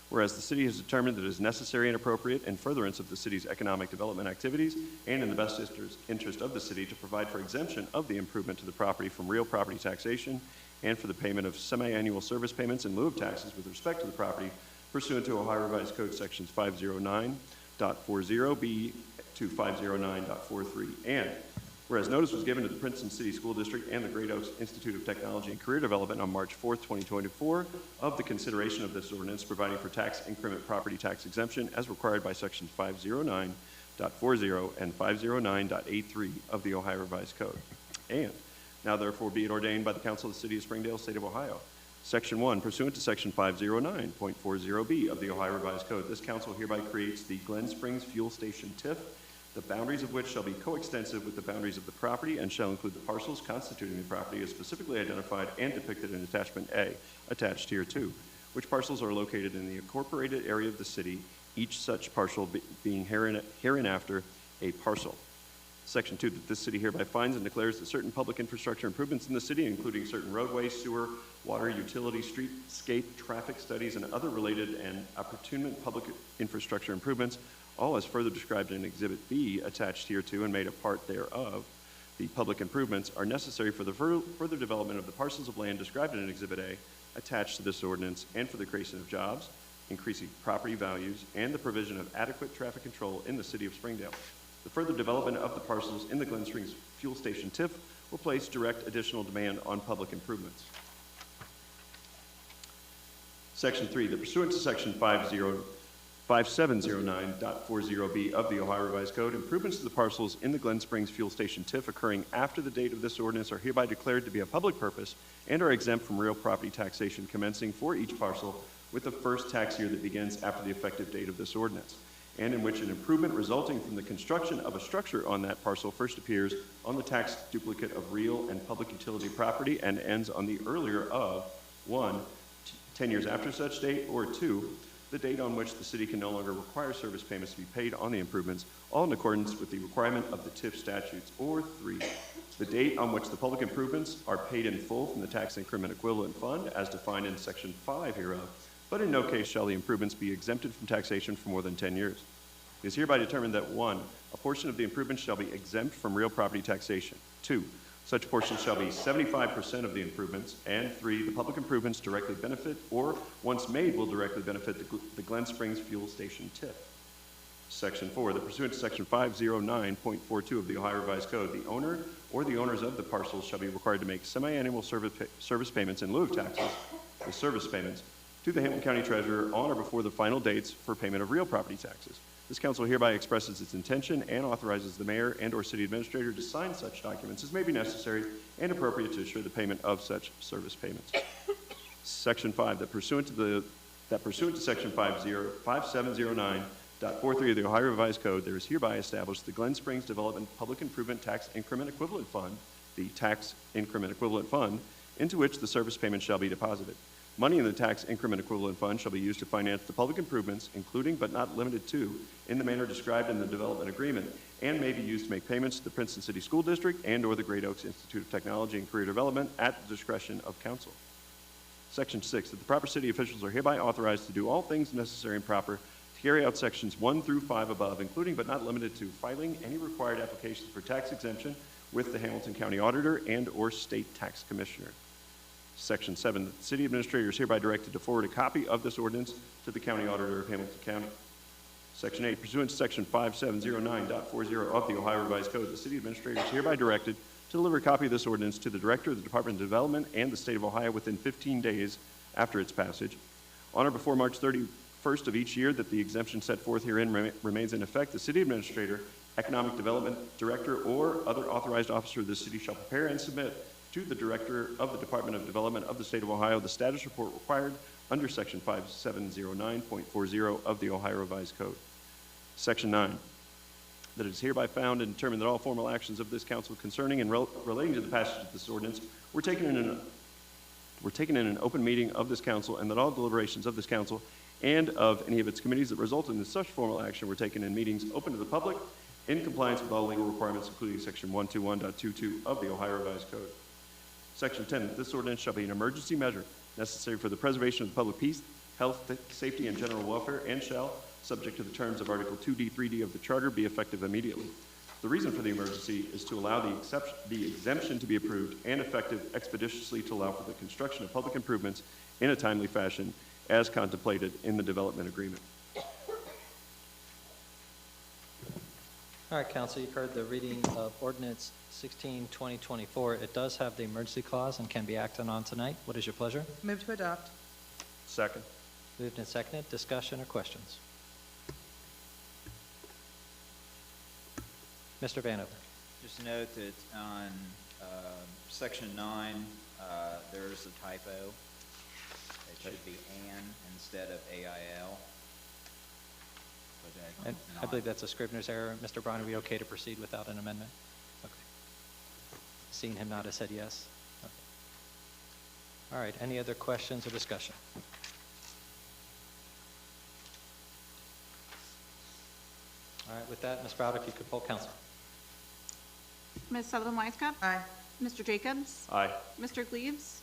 whereas the city has determined that it is necessary and appropriate in furtherance of the city's economic development activities and in the best interest of the city to provide for exemption of the improvement to the property from real property taxation and for the payment of semi-annual service payments in lieu of taxes with respect to the property pursuant to Ohio Revised Code sections 509.40B to 509.43. And whereas notice was given to the Princeton City School District and the Great Oaks Institute of Technology and Career Development on March 4, 2024 of the consideration of this ordinance providing for tax increment property tax exemption as required by sections 509.40 and 509.83 of the Ohio Revised Code. And now therefore be it ordained by the Council of the City of Springdale, State of Ohio. Section 1, pursuant to section 509.40B of the Ohio Revised Code, this council hereby creates the Glen Springs Fuel Station TIF, the boundaries of which shall be coextensive with the boundaries of the property and shall include the parcels constituting the property as specifically identified and depicted in attachment A, attached here 2, which parcels are located in the incorporated area of the city, each such parcel being hereinafter a parcel. Section 2, that this city hereby finds and declares that certain public infrastructure improvements in the city, including certain roadways, sewer, water, utility, streetscape, traffic studies, and other related and opportunement public infrastructure improvements, all as further described in Exhibit B, attached hereto and made a part thereof, the public improvements are necessary for the further development of the parcels of land described in Exhibit A, attached to this ordinance, and for the creation of jobs, increasing property values, and the provision of adequate traffic control in the city of Springdale. The further development of the parcels in the Glen Springs Fuel Station TIF will place direct additional demand on public improvements. Section 3, that pursuant to section 5709.40B of the Ohio Revised Code, improvements to the parcels in the Glen Springs Fuel Station TIF occurring after the date of this ordinance are hereby declared to be a public purpose and are exempt from real property taxation commencing for each parcel with the first tax year that begins after the effective date of this ordinance, and in which an improvement resulting from the construction of a structure on that parcel first appears on the tax duplicate of real and public utility property and ends on the earlier of 1, 10 years after such date, or 2, the date on which the city can no longer require service payments to be paid on the improvements, all in accordance with the requirement of the TIF statutes, or 3, the date on which the public improvements are paid in full from the tax increment equivalent fund as defined in section 5 hereof, but in no case shall the improvements be exempted from taxation for more than 10 years. It is hereby determined that 1, a portion of the improvements shall be exempt from real property taxation. 2, such portion shall be 75% of the improvements. And 3, the public improvements directly benefit or once made will directly benefit the Glen Springs Fuel Station TIF. Section 4, that pursuant to section 509.42 of the Ohio Revised Code, the owner or the owners of the parcels shall be required to make semi-annual service payments in lieu of taxes, the service payments, to the Hamilton County Treasurer on or before the final dates for payment of real property taxes. This council hereby expresses its intention and authorizes the mayor and or city administrator to sign such documents as may be necessary and appropriate to assure the payment of such service payments. Section 5, that pursuant to section 5709.43 of the Ohio Revised Code, there is hereby established the Glen Springs Development Public Improvement Tax Increment Equivalent Fund, the Tax Increment Equivalent Fund, into which the service payment shall be deposited. Money in the tax increment equivalent fund shall be used to finance the public improvements, including but not limited to, in the manner described in the development agreement, and may be used to make payments to the Princeton City School District and or the Great Oaks Institute of Technology and Career Development at the discretion of council. Section 6, that the proper city officials are hereby authorized to do all things necessary and proper to carry out sections 1 through 5 above, including but not limited to filing any required applications for tax exemption with the Hamilton County Auditor and or State Tax Commissioner. Section 7, that the city administrator is hereby directed to forward a copy of this ordinance to the County Auditor of Hamilton County. Section 8, pursuant to section 5709.40 of the Ohio Revised Code, the city administrator is hereby directed to deliver a copy of this ordinance to the Director of the Department of Development and the State of Ohio within 15 days after its passage. On or before March 31st, 1st of each year that the exemption set forth herein remains in effect, the city administrator, economic development director, or other authorized officer of the city shall prepare and submit to the director of the Department of Development of the State of Ohio the status report required under Section 5709.40 of the Ohio Revised Code. Section 9, that it is hereby found and determined that all formal actions of this council concerning and relating to the passage of this ordinance were taken in an open meeting of this council, and that all deliberations of this council and of any of its committees that resulted in such formal action were taken in meetings open to the public in compliance with all legal requirements, including Section 121.22 of the Ohio Revised Code. Section 10, that this ordinance shall be an emergency measure necessary for the preservation of the public peace, health, safety, and general welfare, and shall, subject to the terms of Article 2D, 3D of the Charter, be effective immediately. The reason for the emergency is to allow the exemption to be approved and effective expeditiously to allow for the construction of public improvements in a timely fashion as contemplated in the development agreement. All right, Council, you've heard the reading of Ordinance 16-2024. It does have the emergency clause and can be acted on tonight. What is your pleasure? Move to adopt. Second. Moved and seconded. Discussion or questions? Mr. Vanover. Just note that on Section 9, there's a typo. It should be "an" instead of "AIL." And I believe that's a Scrivener's error. Mr. Brown, are we okay to proceed without an amendment? Okay. Seeing him nod, I said yes. Okay. All right, any other questions or discussion? All right, with that, Ms. Browder, if you could poll council. Ms. Sutherland Weisskopf? Aye. Mr. Jacobs? Aye. Mr. Gleaves?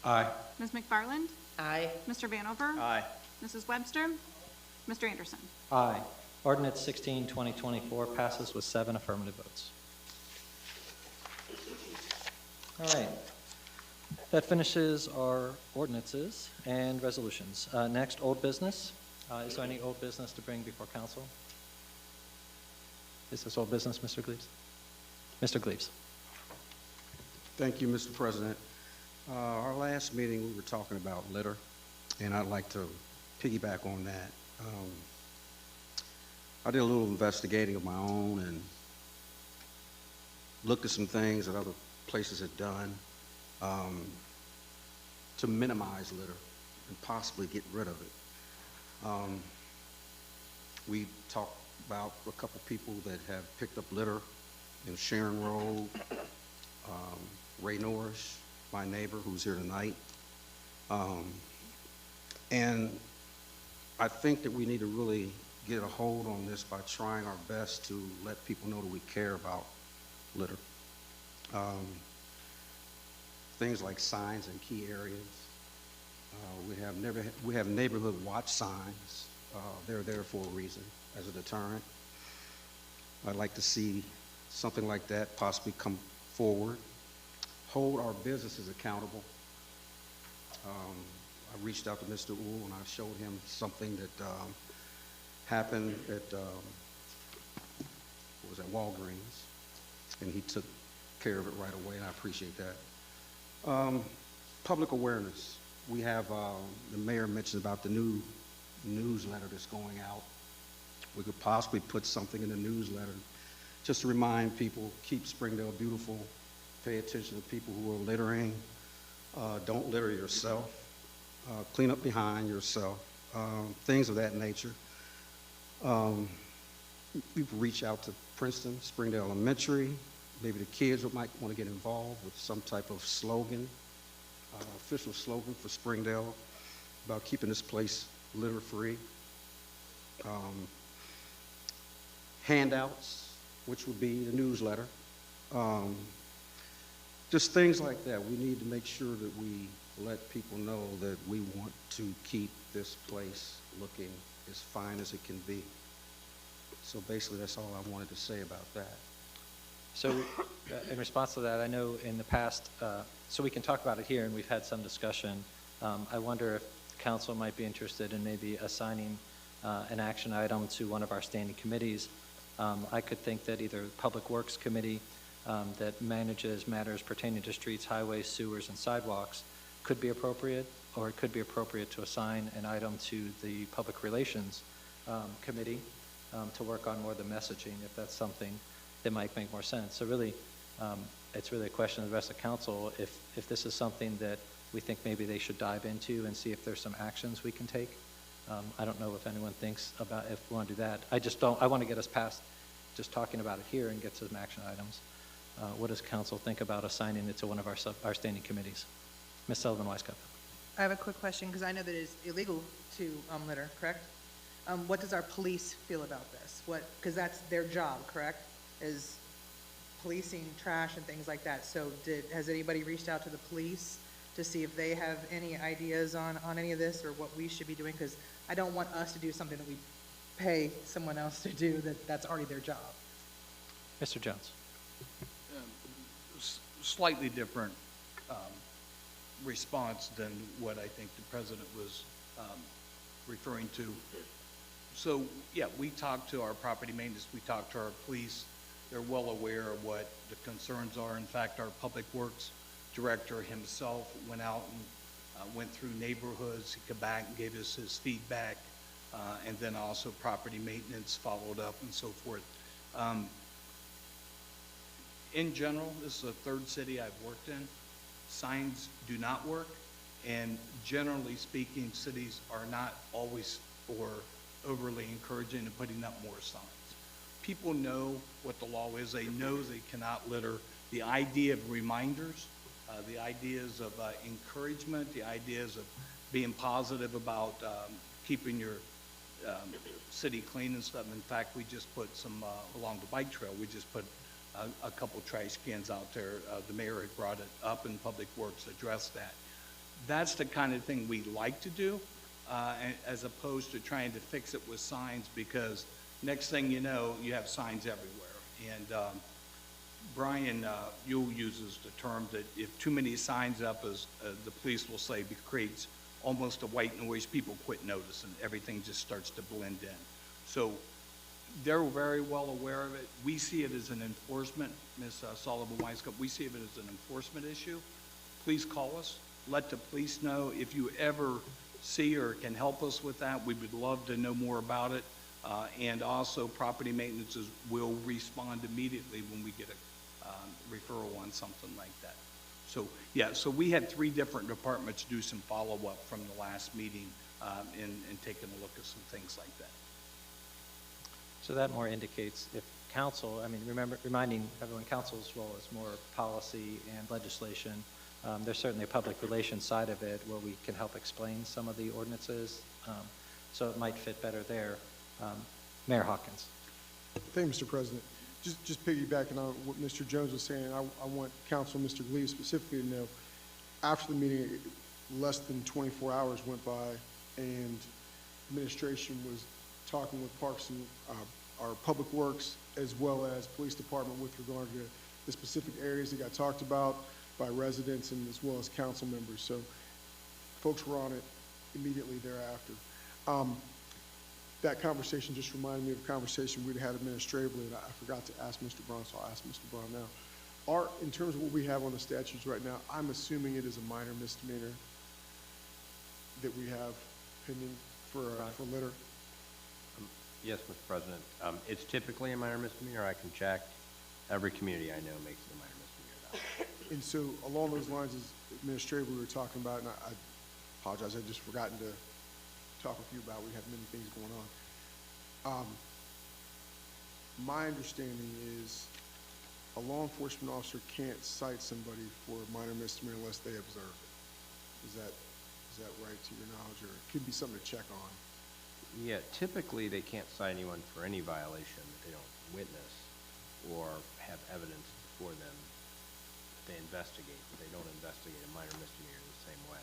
Aye. Ms. McFarland? Aye. Mr. Vanover? Aye. Mrs. Webster? Mr. Anderson? Aye. Ordinance 16-2024 passes with 7 affirmative votes. All right. That finishes our ordinances and resolutions. Next, old business. Is there any old business to bring before council? Is this old business, Mr. Gleaves? Mr. Gleaves. Thank you, Mr. President. Our last meeting, we were talking about litter, and I'd like to piggyback on that. I did a little investigating of my own and looked at some things that other places had done to minimize litter and possibly get rid of it. We talked about a couple people that have picked up litter in Sharon Road, Ray Norris, my neighbor who's here tonight. And I think that we need to really get a hold on this by trying our best to let people know that we care about litter. Things like signs in key areas. We have neighborhood watch signs. They're there for a reason, as a deterrent. I'd like to see something like that possibly come forward. Hold our businesses accountable. I reached out to Mr. Uhl and I showed him something that happened at Walgreens, and he took care of it right away, and I appreciate that. Public awareness. We have, the mayor mentioned about the new newsletter that's going out. We could possibly put something in the newsletter just to remind people, keep Springdale beautiful, pay attention to people who are littering, don't litter yourself, clean up behind yourself, things of that nature. We've reached out to Princeton, Springdale Elementary. Maybe the kids might want to get involved with some type of slogan, official slogan for Springdale about keeping this place litter-free. Handouts, which would be the newsletter. Just things like that. We need to make sure that we let people know that we want to keep this place looking as fine as it can be. So basically, that's all I wanted to say about that. So in response to that, I know in the past, so we can talk about it here, and we've had some discussion. I wonder if council might be interested in maybe assigning an action item to one of our standing committees. I could think that either Public Works Committee that manages matters pertaining to streets, highways, sewers, and sidewalks could be appropriate. or it could be appropriate to assign an item to the Public Relations Committee to work on more of the messaging, if that's something that might make more sense. So really, it's really a question of the rest of council, if this is something that we think maybe they should dive into and see if there's some actions we can take. I don't know if anyone thinks about if we want to do that. I want to get us past just talking about it here and get some action items. What does council think about assigning it to one of our standing committees? Ms. Sullivan-Weiscup. I have a quick question, because I know that it's illegal to litter, correct? What does our police feel about this? Because that's their job, correct? Is policing trash and things like that. So has anybody reached out to the police to see if they have any ideas on any of this or what we should be doing? Because I don't want us to do something that we pay someone else to do that's already their job. Mr. Jones. Slightly different response than what I think the president was referring to. So, yeah, we talked to our property maintenance, we talked to our police. They're well aware of what the concerns are. In fact, our public works director himself went out and went through neighborhoods. He came back and gave us his feedback, and then also property maintenance followed up and so forth. In general, this is the third city I've worked in. Signs do not work, and generally speaking, cities are not always or overly encouraging in putting up more signs. People know what the law is. They know they cannot litter. The idea of reminders, the ideas of encouragement, the ideas of being positive about keeping your city clean and stuff. In fact, we just put some, along the bike trail, we just put a couple trash cans out there. The mayor had brought it up, and Public Works addressed that. That's the kind of thing we like to do, as opposed to trying to fix it with signs, because next thing you know, you have signs everywhere. And Brian Yule uses the term that if too many signs up, as the police will say, it creates almost a white noise. People quit noticing. Everything just starts to blend in. So they're very well aware of it. We see it as an enforcement, Ms. Sullivan-Weiscup, we see it as an enforcement issue. Please call us. Let the police know. If you ever see or can help us with that, we would love to know more about it. And also, property maintenance will respond immediately when we get a referral on something like that. So, yeah, so we had 3 different departments do some follow-up from the last meeting and taking a look at some things like that. So that more indicates if council, I mean, reminding everyone, council's role is more policy and legislation. There's certainly a public relations side of it where we can help explain some of the ordinances. So it might fit better there. Mayor Hawkins. Thank you, Mr. President. Just piggybacking on what Mr. Jones was saying, I want Council Mr. Glee specifically to know, after the meeting, less than 24 hours went by, and administration was talking with Parks and our Public Works as well as Police Department with regard to the specific areas that got talked about by residents and as well as council members. So folks were on it immediately thereafter. That conversation just reminded me of a conversation we'd had administratively, and I forgot to ask Mr. Braun, so I'll ask Mr. Braun now. In terms of what we have on the statutes right now, I'm assuming it is a minor misdemeanor that we have pending for litter. Yes, Mr. President. It's typically a minor misdemeanor. I can check. Every community I know makes it a minor misdemeanor. And so along those lines, as administrative we were talking about, and I apologize, I'd just forgotten to talk with you about, we have many things going on. My understanding is a law enforcement officer can't cite somebody for a minor misdemeanor unless they observe it. Is that right to your knowledge, or it could be something to check on? Yeah, typically they can't cite anyone for any violation that they don't witness or have evidence before them. They investigate, but they don't investigate a minor misdemeanor in the same way.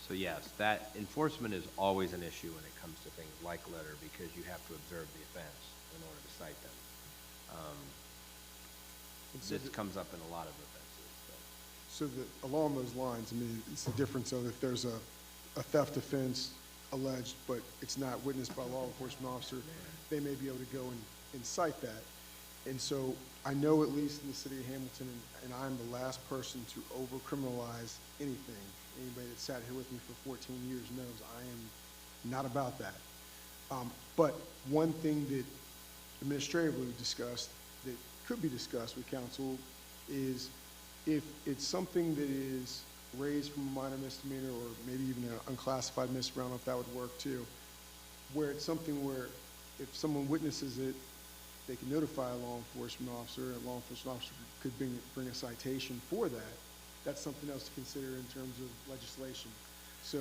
So yes, that enforcement is always an issue when it comes to things like litter, because you have to observe the offense in order to cite them. This comes up in a lot of offenses. So along those lines, I mean, it's the difference of if there's a theft offense alleged, but it's not witnessed by a law enforcement officer, they may be able to go and cite that. And so I know at least in the city of Hamilton, and I'm the last person to over-criminalize anything. Anybody that sat here with me for 14 years knows I am not about that. But one thing that administratively we discussed that could be discussed with council is if it's something that is raised from a minor misdemeanor or maybe even an unclassified misdemeanor, I don't know if that would work too, where it's something where if someone witnesses it, they can notify a law enforcement officer, and a law enforcement officer could bring a citation for that. That's something else to consider in terms of legislation. So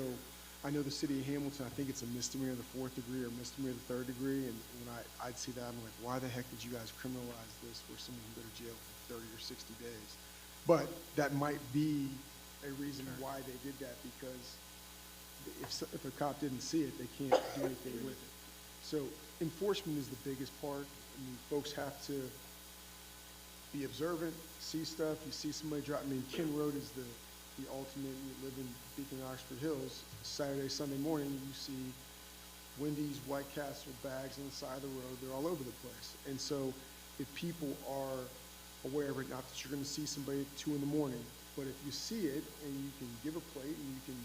I know the city of Hamilton, I think it's a misdemeanor of the 4th degree or misdemeanor of the 3rd degree, and when I'd see that, I'm like, why the heck did you guys criminalize this where someone can go to jail for 30 or 60 days? But that might be a reason why they did that, because if a cop didn't see it, they can't do anything with it. So enforcement is the biggest part. I mean, folks have to be observant, see stuff. You see somebody drop, I mean, Ken Road is the ultimate. You live in Beacon, Oxford Hills. Saturday, Sunday morning, you see Wendy's, White Castle bags on the side of the road. They're all over the place. And so if people are aware of it, not that you're going to see somebody at 2 in the morning, but if you see it and you can give a plate and you can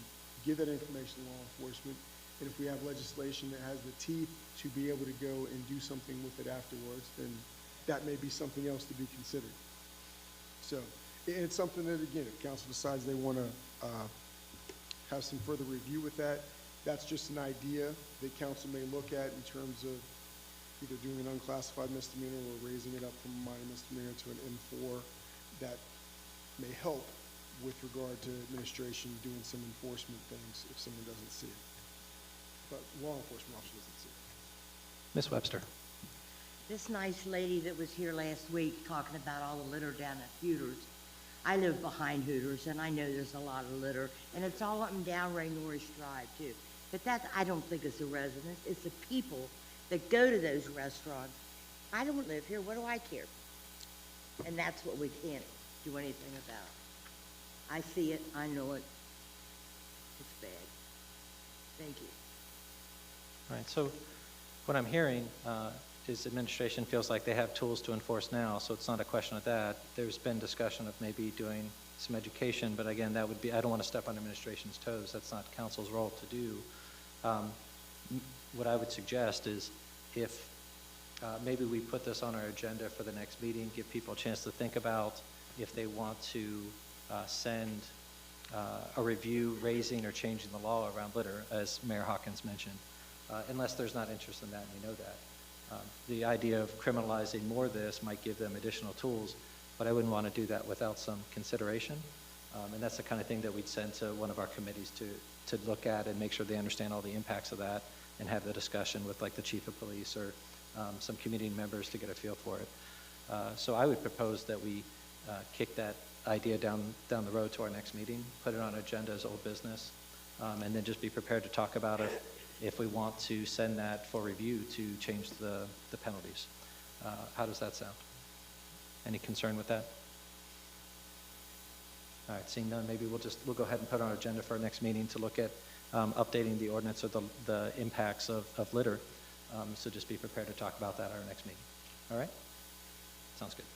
give that information to law enforcement, and if we have legislation that has the teeth to be able to go and do something with it afterwards, then that may be something else to be considered. So, and it's something that, again, if council decides they want to have some further review with that, that's just an idea that council may look at in terms of either doing an unclassified misdemeanor or raising it up from a minor misdemeanor to an M4 that may help with regard to administration doing some enforcement things if someone doesn't see it. But law enforcement officer doesn't see it. Ms. Webster. This nice lady that was here last week talking about all the litter down at Hooters. I live behind Hooters, and I know there's a lot of litter, and it's all up and down Ray Norris Drive, too. But that, I don't think it's the residents. It's the people that go to those restaurants. I don't live here. What do I care? And that's what we can't do anything about. I see it. I know it. It's bad. Thank you. All right, so what I'm hearing is administration feels like they have tools to enforce now, so it's not a question of that. There's been discussion of maybe doing some education, but again, that would be, I don't want to step on administration's toes. That's not council's role to do. What I would suggest is if maybe we put this on our agenda for the next meeting, give people a chance to think about if they want to send a review raising or changing the law around litter, as Mayor Hawkins mentioned, unless there's not interest in that, and we know that. The idea of criminalizing more of this might give them additional tools, but I wouldn't want to do that without some consideration. And that's the kind of thing that we'd send to one of our committees to look at and make sure they understand all the impacts of that and have the discussion with like the chief of police or some community members to get a feel for it. So I would propose that we kick that idea down the road to our next meeting, put it on agenda as old business, and then just be prepared to talk about it if we want to send that for review to change the penalties. How does that sound? Any concern with that? All right, seeing none, maybe we'll go ahead and put on our agenda for our next meeting to look at updating the ordinance or the impacts of litter. So just be prepared to talk about that at our next meeting. All right? Sounds good.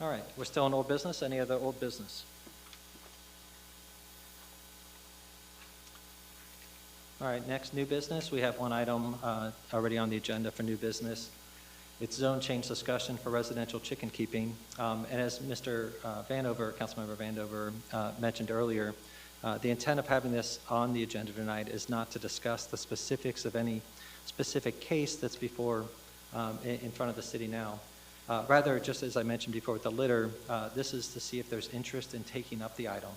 All right, we're still in old business. Any other old business? All right, next, new business. We have one item already on the agenda for new business. It's zone change discussion for residential chicken keeping. And as Mr. Vanover, Councilmember Vandover mentioned earlier, the intent of having this on the agenda tonight is not to discuss the specifics of any specific case that's before in front of the city now. Rather, just as I mentioned before with the litter, this is to see if there's interest in taking up the item.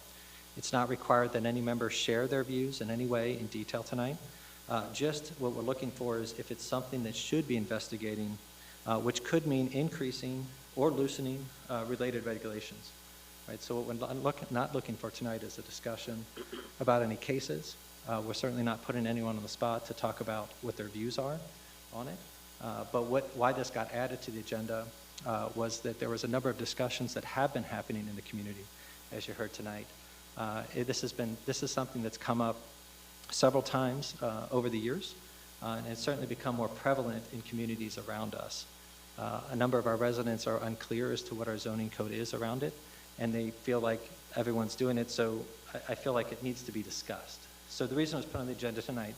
It's not required that any member share their views in any way in detail tonight. Just what we're looking for is if it's something that should be investigating, which could mean increasing or loosening related regulations. Right? So what we're not looking for tonight is a discussion about any cases. We're certainly not putting anyone on the spot to talk about what their views are on it. But why this got added to the agenda was that there was a number of discussions that have been happening in the community, as you heard tonight. This is something that's come up several times over the years, and it's certainly become more prevalent in communities around us. A number of our residents are unclear as to what our zoning code is around it, and they feel like everyone's doing it, so I feel like it needs to be discussed. So the reason it was put on the agenda tonight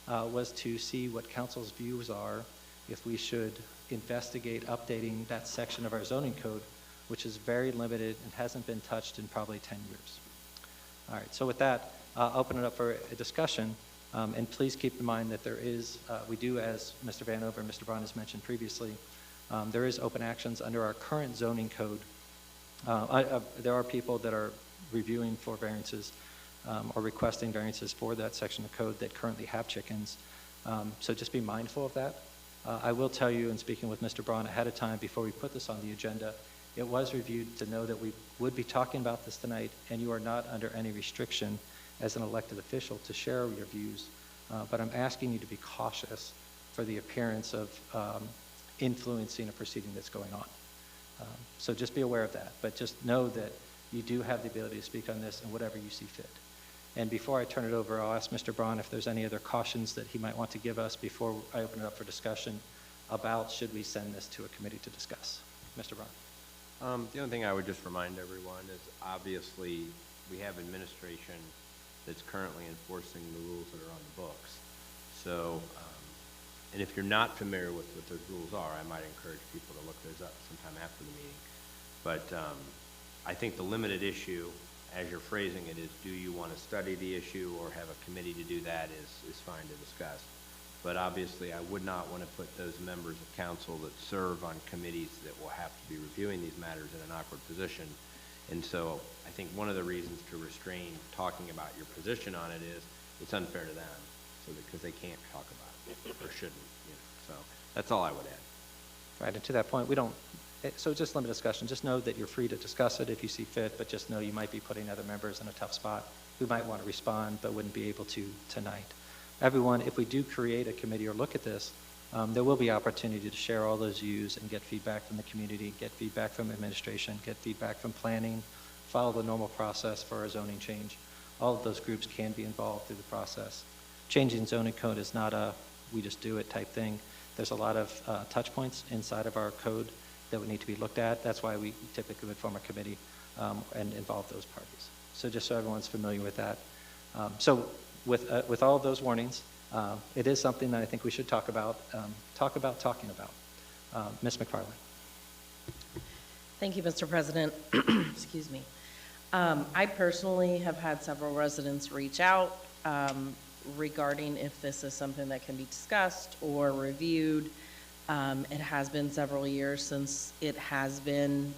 was to see what council's views are if we should investigate updating that section of our zoning code, which is very limited and hasn't been touched in probably 10 years. All right, so with that, I'll open it up for a discussion, and please keep in mind that there is, we do, as Mr. Vanover and Mr. Braun has mentioned previously, there is open actions under our current zoning code. There are people that are reviewing for variances or requesting variances for that section of code that currently have chickens. So just be mindful of that. I will tell you, in speaking with Mr. Braun ahead of time before we put this on the agenda, it was reviewed to know that we would be talking about this tonight, and you are not under any restriction as an elected official to share your views. But I'm asking you to be cautious for the appearance of influencing a proceeding that's going on. So just be aware of that, but just know that you do have the ability to speak on this and whatever you see fit. And before I turn it over, I'll ask Mr. Braun if there's any other cautions that he might want to give us before I open it up for discussion about should we send this to a committee to discuss. Mr. Braun. The only thing I would just remind everyone is obviously we have administration that's currently enforcing the rules that are on the books. So, and if you're not familiar with what those rules are, I might encourage people to look those up sometime after the meeting. But I think the limited issue, as you're phrasing it, is do you want to study the issue or have a committee to do that is fine to discuss. But obviously, I would not want to put those members of council that serve on committees that will have to be reviewing these matters in an awkward position. And so I think one of the reasons to restrain talking about your position on it is it's unfair to them, so because they can't talk about it or shouldn't. So that's all I would add. Right, and to that point, we don't, so just limit discussion. Just know that you're free to discuss it if you see fit, but just know you might be putting other members in a tough spot who might want to respond but wouldn't be able to tonight. Everyone, if we do create a committee or look at this, there will be opportunity to share all those views and get feedback from the community, get feedback from administration, get feedback from planning, follow the normal process for a zoning change. All of those groups can be involved through the process. Changing zoning code is not a we just do it type thing. There's a lot of touch points inside of our code that would need to be looked at. That's why we typically would form a committee and involve those parties. So just so everyone's familiar with that. So with all of those warnings, it is something that I think we should talking about. Ms. McFarland. Thank you, Mr. President. Excuse me. I personally have had several residents reach out regarding if this is something that can be discussed or reviewed. It has been several years since it has been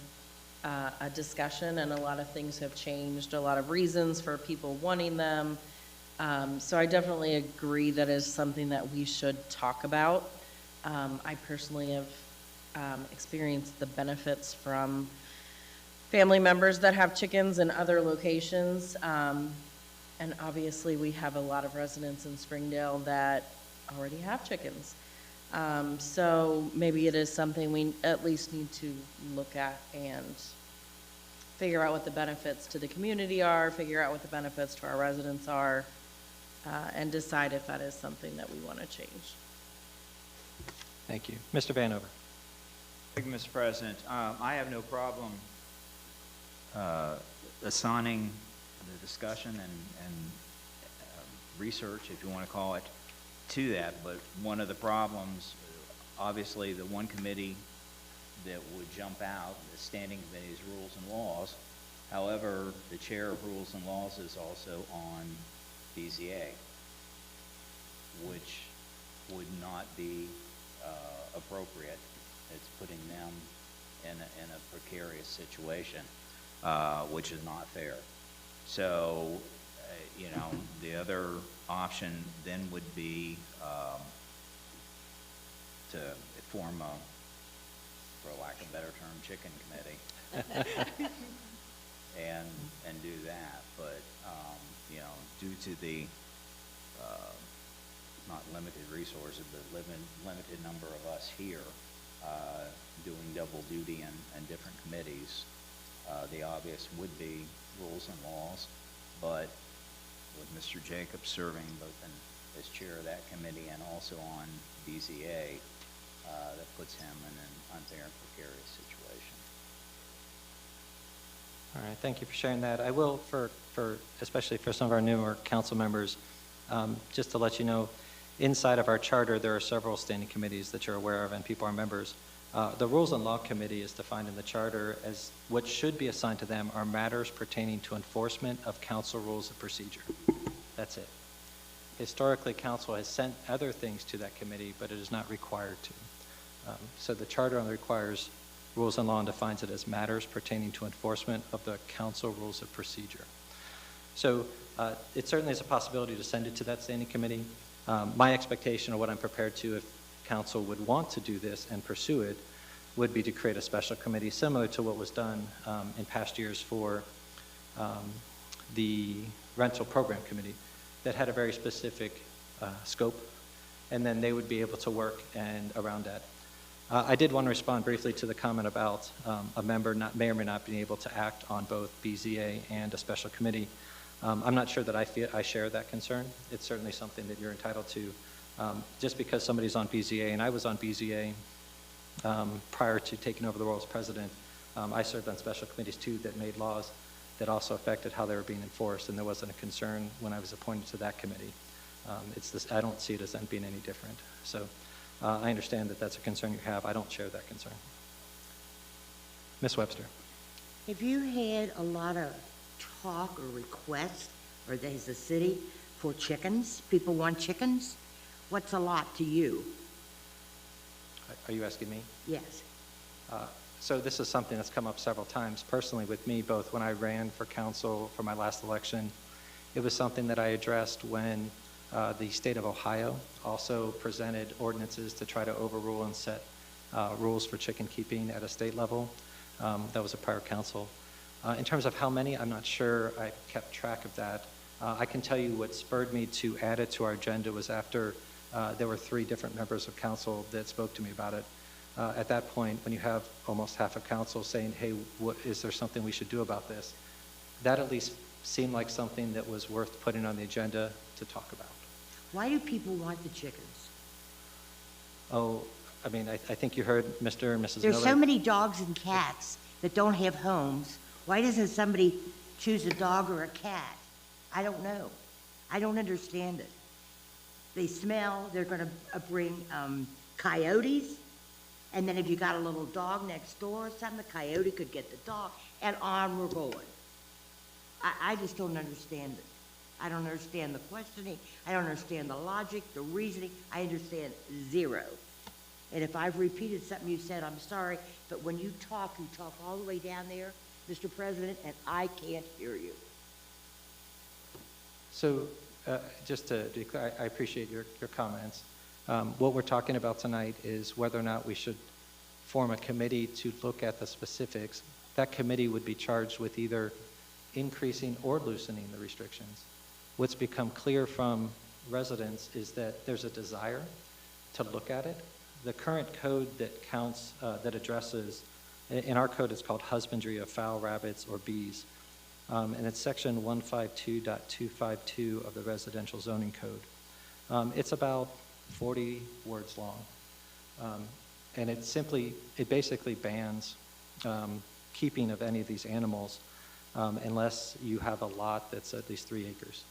a discussion, and a lot of things have changed, a lot of reasons for people wanting them. So I definitely agree that is something that we should talk about. I personally have experienced the benefits from family members that have chickens in other locations. And obviously we have a lot of residents in Springdale that already have chickens. So maybe it is something we at least need to look at and figure out what the benefits to the community are, figure out what the benefits to our residents are, and decide if that is something that we want to change. Thank you. Mr. Vanover. Thank you, Mr. President. I have no problem assigning the discussion and research, if you want to call it, to that. But one of the problems, obviously, the one committee that would jump out, the Standing Committee's Rules and Laws. However, the chair of Rules and Laws is also on BZA, which would not be appropriate. It's putting them in a precarious situation, which is not fair. So, you know, the other option then would be to form a, for lack of a better term, chicken committee and do that. But, you know, due to the not limited resources, but limited number of us here doing double duty in different committees, the obvious would be Rules and Laws, but with Mr. Jacobs serving both as chair of that committee and also on BZA, that puts him in an unfair and precarious situation. All right, thank you for sharing that. I will, especially for some of our newer council members, just to let you know, inside of our charter, there are several standing committees that you're aware of and people are members. The Rules and Law Committee is defined in the charter as what should be assigned to them are matters pertaining to enforcement of council rules of procedure. That's it. Historically, council has sent other things to that committee, but it is not required to. So the charter only requires Rules and Law and defines it as matters pertaining to enforcement of the council rules of procedure. So it certainly is a possibility to send it to that standing committee. My expectation, or what I'm prepared to, if council would want to do this and pursue it, would be to create a special committee similar to what was done in past years for the rental program committee that had a very specific scope, and then they would be able to work around that. I did want to respond briefly to the comment about a member may or may not be able to act on both BZA and a special committee. I'm not sure that I share that concern. It's certainly something that you're entitled to. Just because somebody's on BZA, and I was on BZA prior to taking over the role as president, I served on special committees too that made laws that also affected how they were being enforced, and there wasn't a concern when I was appointed to that committee. I don't see it as them being any different. So I understand that that's a concern you have. I don't share that concern. Ms. Webster. Have you had a lot of talk or requests, or as a city, for chickens? People want chickens? What's a lot to you? Are you asking me? Yes. So this is something that's come up several times personally with me, both when I ran for council for my last election. It was something that I addressed when the state of Ohio also presented ordinances to try to overrule and set rules for chicken keeping at a state level. That was a prior council. In terms of how many, I'm not sure I kept track of that. I can tell you what spurred me to add it to our agenda was after there were 3 different members of council that spoke to me about it. At that point, when you have almost half of council saying, hey, is there something we should do about this? That at least seemed like something that was worth putting on the agenda to talk about. Why do people want the chickens? Oh, I mean, I think you heard Mr. and Mrs. There's Miller. so many dogs and cats that don't have homes. Why doesn't somebody choose a dog or a cat? I don't know. I don't understand it. They smell. They're going to bring coyotes. And then if you got a little dog next door or something, the coyote could get the dog, and on we're going. I just don't understand it. I don't understand the questioning. I don't understand the logic, the reasoning. I understand zero. And if I've repeated something you said, I'm sorry, but when you talk all the way down there, Mr. President, and I can't hear you. So just to be clear, I appreciate your comments. What we're talking about tonight is whether or not we should form a committee to look at the specifics. That committee would be charged with either increasing or loosening the restrictions. What's become clear from residents is that there's a desire to look at it. The current code that counts, that addresses, in our code it's called husbandry of fowl, rabbits, or bees. And it's section 152.252 of the residential zoning code. It's about 40 words long. And it basically bans keeping of any of these animals unless you have a lot that's at least 3 acres.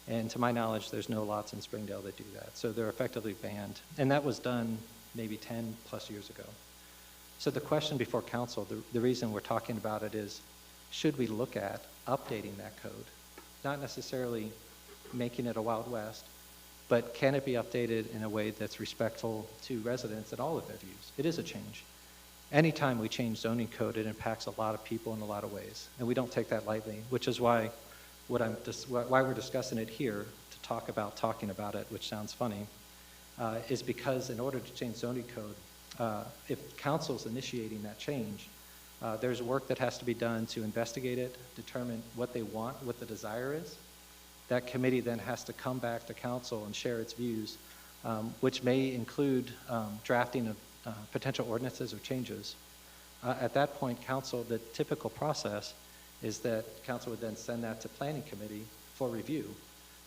And to my knowledge, there's no lots in Springdale that do that. So they're effectively banned. And that was done maybe 10 plus years ago. So the question before council, the reason we're talking about it is, should we look at updating that code? Not necessarily making it a Wild West, but can it be updated in a way that's respectful to residents and all of their views? It is a change. Anytime we change zoning code, it impacts a lot of people in a lot of ways, and we don't take that lightly, which is why why we're discussing it here, to talk about talking about it, which sounds funny, is because in order to change zoning code, if council's initiating that change, there's work that has to be done to investigate it, determine what they want, what the desire is. That committee then has to come back to council and share its views, which may include drafting of potential ordinances or changes. At that point, council, the typical process is that council would then send that to planning committee for review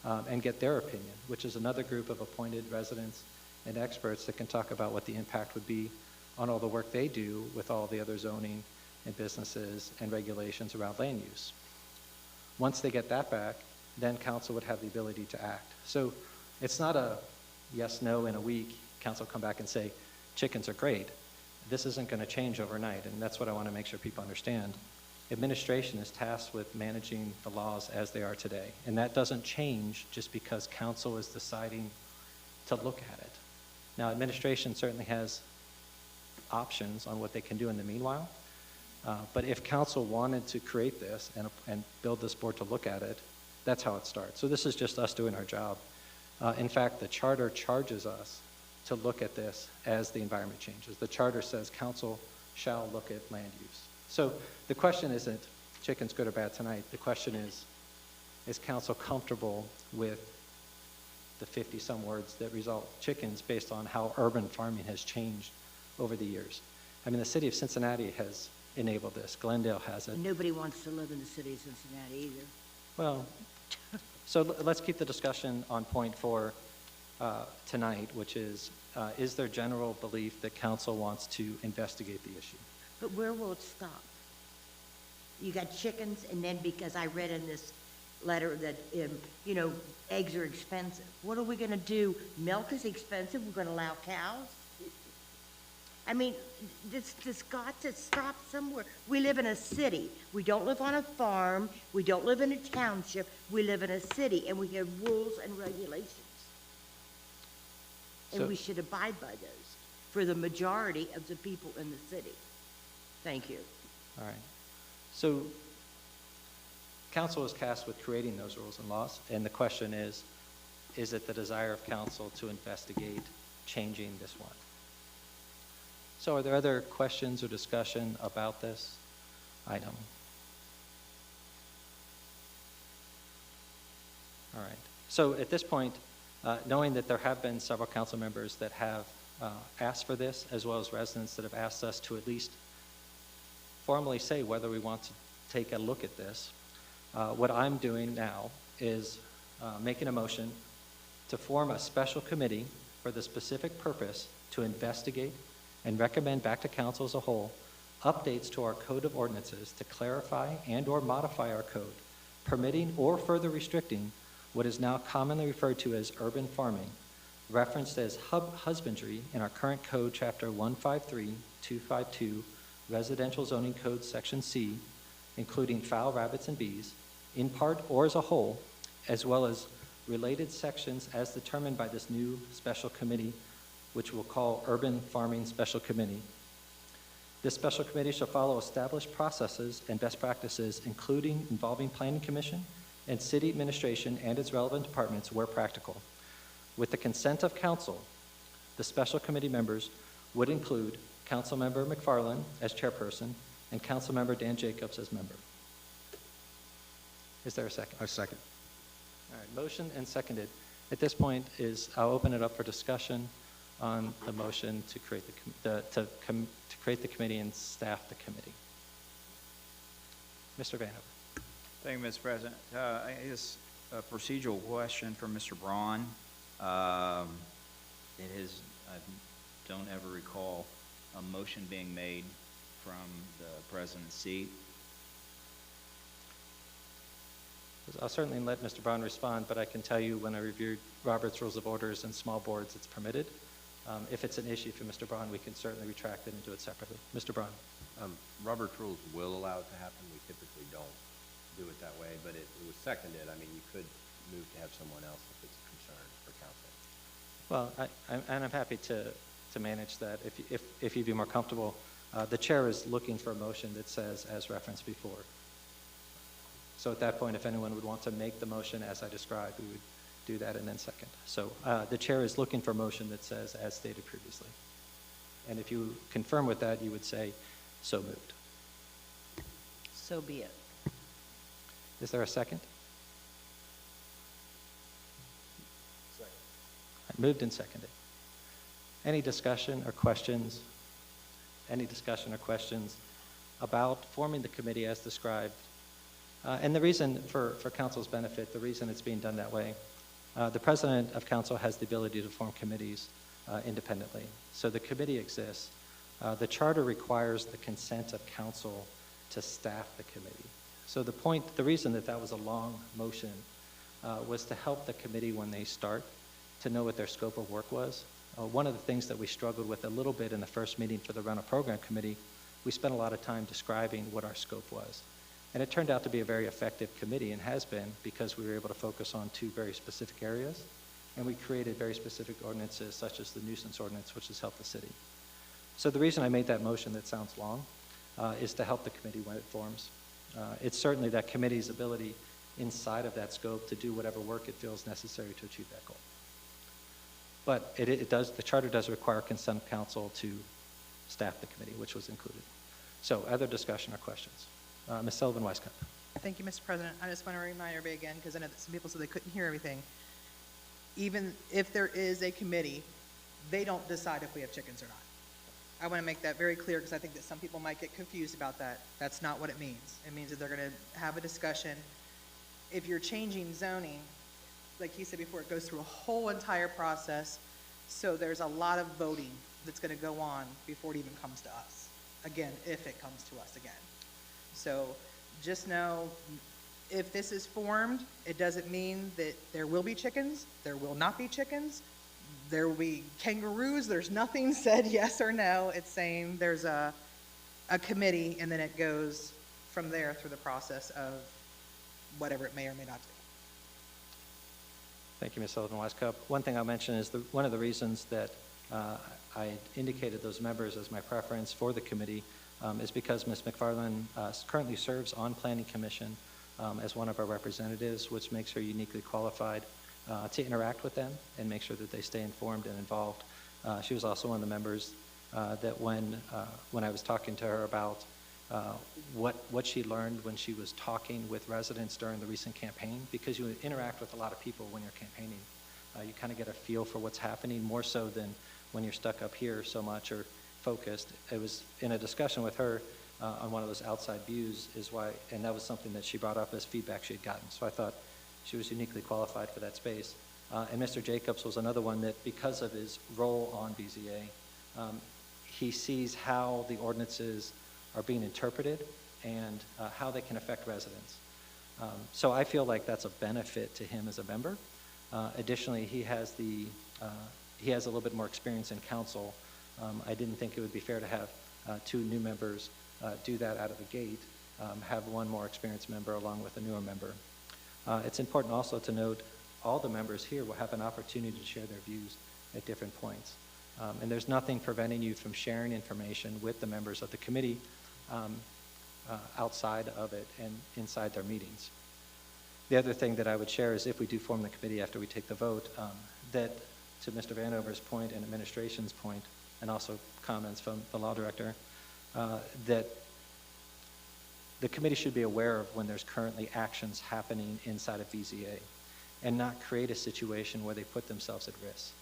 and get their opinion, which is another group of appointed residents and experts that can talk about what the impact would be on all the work they do with all the other zoning and businesses and regulations around land use. Once they get that back, then council would have the ability to act. So it's not a yes, no in a week, council come back and say, chickens are great. This isn't going to change overnight, and that's what I want to make sure people understand. Administration is tasked with managing the laws as they are today, and that doesn't change just because council is deciding to look at it. Now, administration certainly has options on what they can do in the meanwhile, but if council wanted to create this and build this board to look at it, that's how it starts. So this is just us doing our job. In fact, the charter charges us to look at this as the environment changes. The charter says council shall look at land use. So the question isn't chickens good or bad tonight. The question is council comfortable with the 50-some words that result chickens based on how urban farming has changed over the years? I mean, the city of Cincinnati has enabled this. Glendale has it. Nobody wants to live in the city of Cincinnati either. Well, so let's keep the discussion on point for tonight, which is there general belief that council wants to investigate the issue? But where will it stop? You got chickens, and then because I read in this letter that, eggs are expensive. What are we going to do? Milk is expensive. We're going to allow cows? I mean, this got to stop somewhere. We live in a city. We don't live on a farm. We don't live in a township. We live in a city, and we have rules and regulations. And we should abide by those for the majority of the people in the city. Thank you. All right. So council is tasked with creating those rules and laws, and the question is it the desire of council to investigate changing this one? So are there other questions or discussion about this item? All right. So at this point, knowing that there have been several council members that have asked for this, as well as residents that have asked us to at least formally say whether we want to take a look at this, what I'm doing now is making a motion to form a special committee for the specific purpose to investigate and recommend back to council as a whole updates to our code of ordinances to clarify and or modify our code, permitting or further restricting what is now commonly referred to as urban farming, referenced as husbandry in our current code, chapter 153-252, residential zoning code, section C, including fowl, rabbits, and bees, in part or as a whole, as well as related sections as determined by this new special committee, which we'll call Urban Farming Special Committee. This special committee shall follow established processes and best practices, including involving Planning Commission and city administration and its relevant departments where practical. With the consent of council, the special committee members would include Councilmember McFarland as chairperson and Councilmember Dan Jacobs as member. Is there a second? I second. All right, motion and seconded. At this point I'll open it up for discussion on the motion to create to create the committee and staff the committee. Mr. Vanover. Thank you, Mr. President. I guess a procedural question for Mr. Braun. I don't ever recall a motion being made from the president's seat. I'll certainly let Mr. Braun respond, but I can tell you when I reviewed Robert's Rules of Orders and small boards, it's permitted. If it's an issue for Mr. Braun, we can certainly retract it and do it separately. Mr. Braun. Robert's rules will allow it to happen. We typically don't do it that way, but it was seconded. I mean, you could move to have someone else if it's a concern for council. Well, I'm happy to manage that. If you'd be more comfortable, the chair is looking for a motion that says as referenced before. So at that point, if anyone would want to make the motion as I described, we would do that and then second. So the chair is looking for a motion that says as stated previously. And if you confirm with that, you would say so moved. So be it. Is there a second? Second. Moved and seconded. Any discussion or questions? Any discussion or questions about forming the committee as described? And the reason, for council's benefit, the reason it's being done that way, the president of council has the ability to form committees independently. So the committee exists. The charter requires the consent of council to staff the committee. So the reason that was a long motion was to help the committee when they start to know what their scope of work was. One of the things that we struggled with a little bit in the first meeting for the Rental Program Committee, we spent a lot of time describing what our scope was. And it turned out to be a very effective committee, and has been, because we were able to focus on two very specific areas, and we created very specific ordinances, such as the nuisance ordinance, which has helped the city. So the reason I made that motion that sounds long is to help the committee when it forms. It's certainly that committee's ability inside of that scope to do whatever work it feels necessary to achieve that goal. But the charter does require consent of council to staff the committee, which was included. So other discussion or questions? Ms. Sullivan-Weiskamp. Thank you, Mr. President. I just want to remind everybody again, because I know that some people said they couldn't hear everything. Even if there is a committee, they don't decide if we have chickens or not. I want to make that very clear, because I think that some people might get confused about that. That's not what it means. It means that they're going to have a discussion. If you're changing zoning, like he said before, it goes through a whole entire process. So there's a lot of voting that's going to go on before it even comes to us. Again, if it comes to us again. So just know, if this is formed, it doesn't mean that there will be chickens. There will not be chickens. There will be kangaroos. There's nothing said yes or no. It's saying there's a committee, and then it goes from there through the process of whatever it may or may not do. Thank you, Ms. Sullivan-Weiskamp. One thing I'll mention is one of the reasons that I indicated those members as my preference for the committee is because Ms. McFarland currently serves on Planning Commission as one of our representatives, which makes her uniquely qualified to interact with them and make sure that they stay informed and involved. She was also one of the members that when I was talking to her about what she learned when she was talking with residents during the recent campaign, because you interact with a lot of people when you're campaigning. You kind of get a feel for what's happening, more so than when you're stuck up here so much or focused. It was in a discussion with her on one of those outside views and that was something that she brought up as feedback she had gotten. So I thought she was uniquely qualified for that space. And Mr. Jacobs was another one that, because of his role on BZA, he sees how the ordinances are being interpreted and how they can affect residents. So I feel like that's a benefit to him as a member. Additionally, he has a little bit more experience in council. I didn't think it would be fair to have two new members do that out of the gate, have one more experienced member along with a newer member. It's important also to note all the members here will have an opportunity to share their views at different points. And there's nothing preventing you from sharing information with the members of the committee outside of it and inside their meetings. The other thing that I would share is, if we do form the committee after we take the vote, that to Mr. Vanover's point and administration's point, and also comments from the law director, that the committee should be aware of when there's currently actions happening inside of VZA and not create a situation where they put themselves at risk.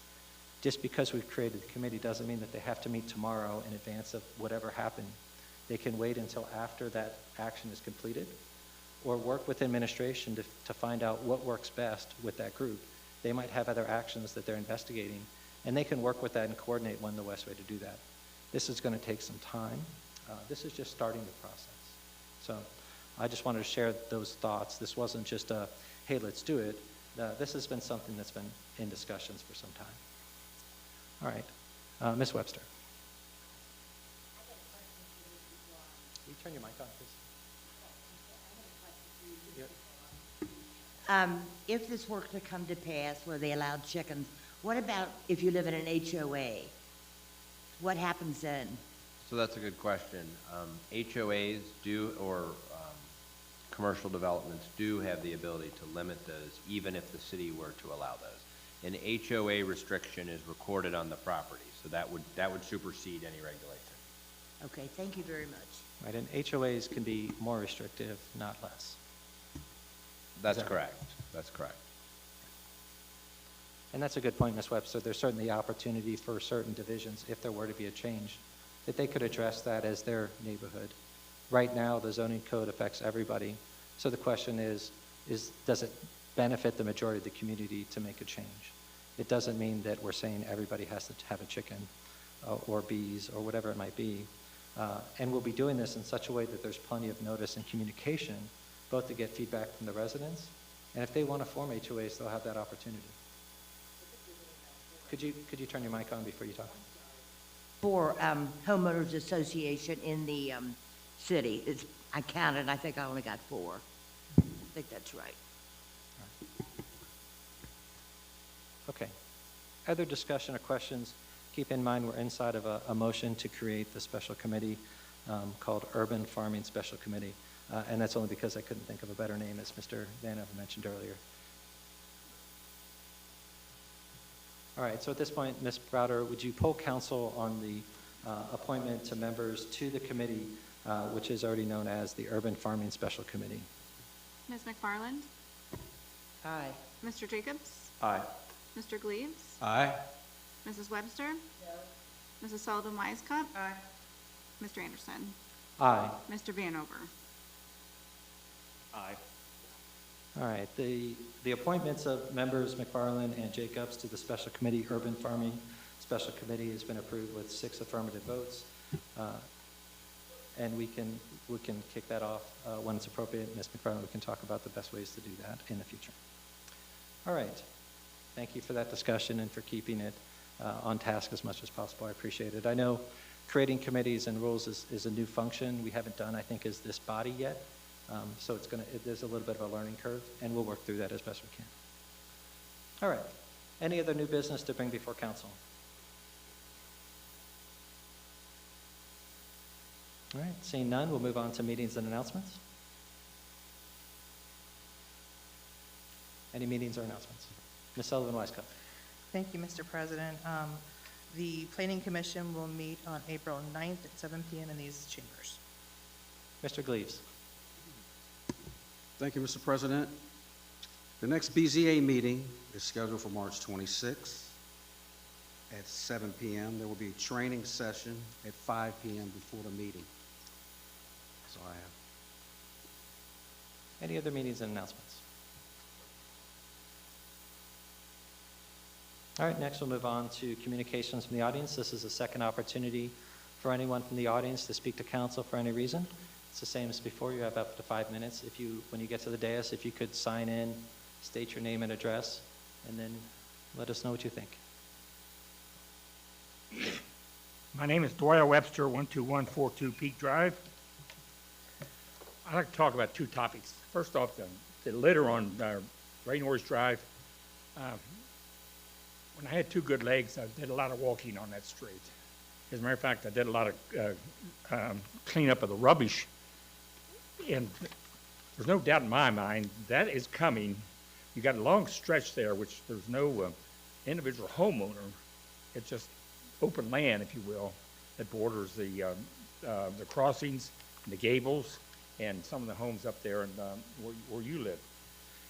Just because we've created the committee doesn't mean that they have to meet tomorrow in advance of whatever happened. They can wait until after that action is completed, or work with administration to find out what works best with that group. They might have other actions that they're investigating, and they can work with that and coordinate when the best way to do that. This is going to take some time. This is just starting the process. So I just wanted to share those thoughts. This wasn't just a, hey, let's do it. This has been something that's been in discussions for some time. All right. Ms. Webster. Will you turn your mic on, please? If this were to come to pass where they allowed chickens, what about if you live in an HOA? What happens then? So that's a good question. HOAs do, or commercial developments do have the ability to limit those, even if the city were to allow those. An HOA restriction is recorded on the property, so that would supersede any regulation. Okay, thank you very much. Right, and HOAs can be more restrictive, not less. That's correct. That's correct. And that's a good point, Ms. Webster. There's certainly opportunity for certain divisions, if there were to be a change, that they could address that as their neighborhood. Right now, the zoning code affects everybody. So the question is does it benefit the majority of the community to make a change? It doesn't mean that we're saying everybody has to have a chicken or bees or whatever it might be. And we'll be doing this in such a way that there's plenty of notice and communication, both to get feedback from the residents, and if they want to form HOAs, they'll have that opportunity. Could you turn your mic on before you talk? For homeowners association in the city. I counted, I think I only got 4. I think that's right. Okay. Other discussion or questions? Keep in mind we're inside of a motion to create the special committee called Urban Farming Special Committee. And that's only because I couldn't think of a better name, as Mr. Vanover mentioned earlier. All right, so at this point, Ms. Browder, would you poll council on the appointment to members to the committee, which is already known as the Urban Farming Special Committee? Ms. McFarland? Aye. Mr. Jacobs? Aye. Mr. Gleaves? Aye. Mrs. Webster? No. Mrs. Sullivan Wisecup? Aye. Mr. Anderson? Aye. Mr. Vanover? Aye. All right, the appointments of members McFarland and Jacobs to the Special Committee, Urban Farming Special Committee, has been approved with 6 affirmative votes. And we can kick that off when it's appropriate. Ms. McFarland, we can talk about the best ways to do that in the future. All right, thank you for that discussion and for keeping it on task as much as possible. I appreciate it. I know creating committees and rules is a new function we haven't done, I think, as this body yet. So there's a little bit of a learning curve, and we'll work through that as best we can. All right. Any other new business to bring before council? All right. Seeing none, we'll move on to meetings and announcements. Any meetings or announcements? Ms. Sullivan Wisecup. Thank you, Mr. President. The Planning Commission will meet on April 9th at 7 p.m. in these chambers. Mr. Gleaves. Thank you, Mr. President. The next BZA meeting is scheduled for March 26th at 7 p.m. There will be a training session at 5 p.m. before the meeting. That's all I have. Any other meetings and announcements? All right, next we'll move on to communications from the audience. This is a second opportunity for anyone from the audience to speak to council for any reason. It's the same as before. You have up to 5 minutes. When you get to the dais, if you could sign in, state your name and address, and then let us know what you think. My name is Doyle Webster, 12142 Peak Drive. I'd like to talk about 2 topics. First off, the litter on Ray Norris Drive. When I had 2 good legs, I did a lot of walking on that street. As a matter of fact, I did a lot of cleanup of the rubbish. And there's no doubt in my mind that is coming. You got a long stretch there, which there's no individual homeowner. It's just open land, if you will, that borders the crossings and the gables and some of the homes up there and where you live.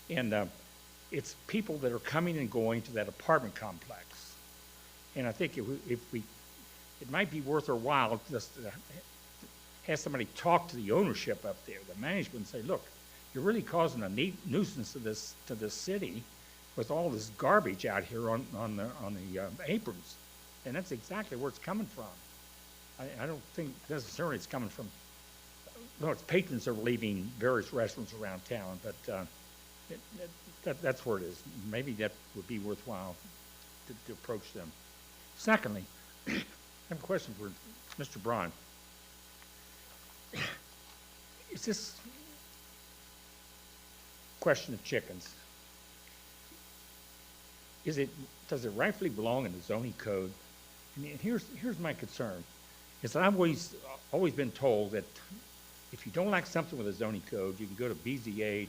And it's people that are coming and going to that apartment complex. And I think it might be worth our while just to have somebody talk to the ownership up there, the management, and say, look, you're really causing a nuisance to this city with all this garbage out here on the aprons. And that's exactly where it's coming from. I don't think necessarily it's coming from, no, it's patrons that are leaving various restaurants around town, but that's where it is. Maybe that would be worthwhile to approach them. Secondly, I have a question for Mr. Braun. Is this question of chickens, does it rightfully belong in the zoning code? And here's my concern, is that I've always been told that if you don't like something with a zoning code, you can go to BZA, you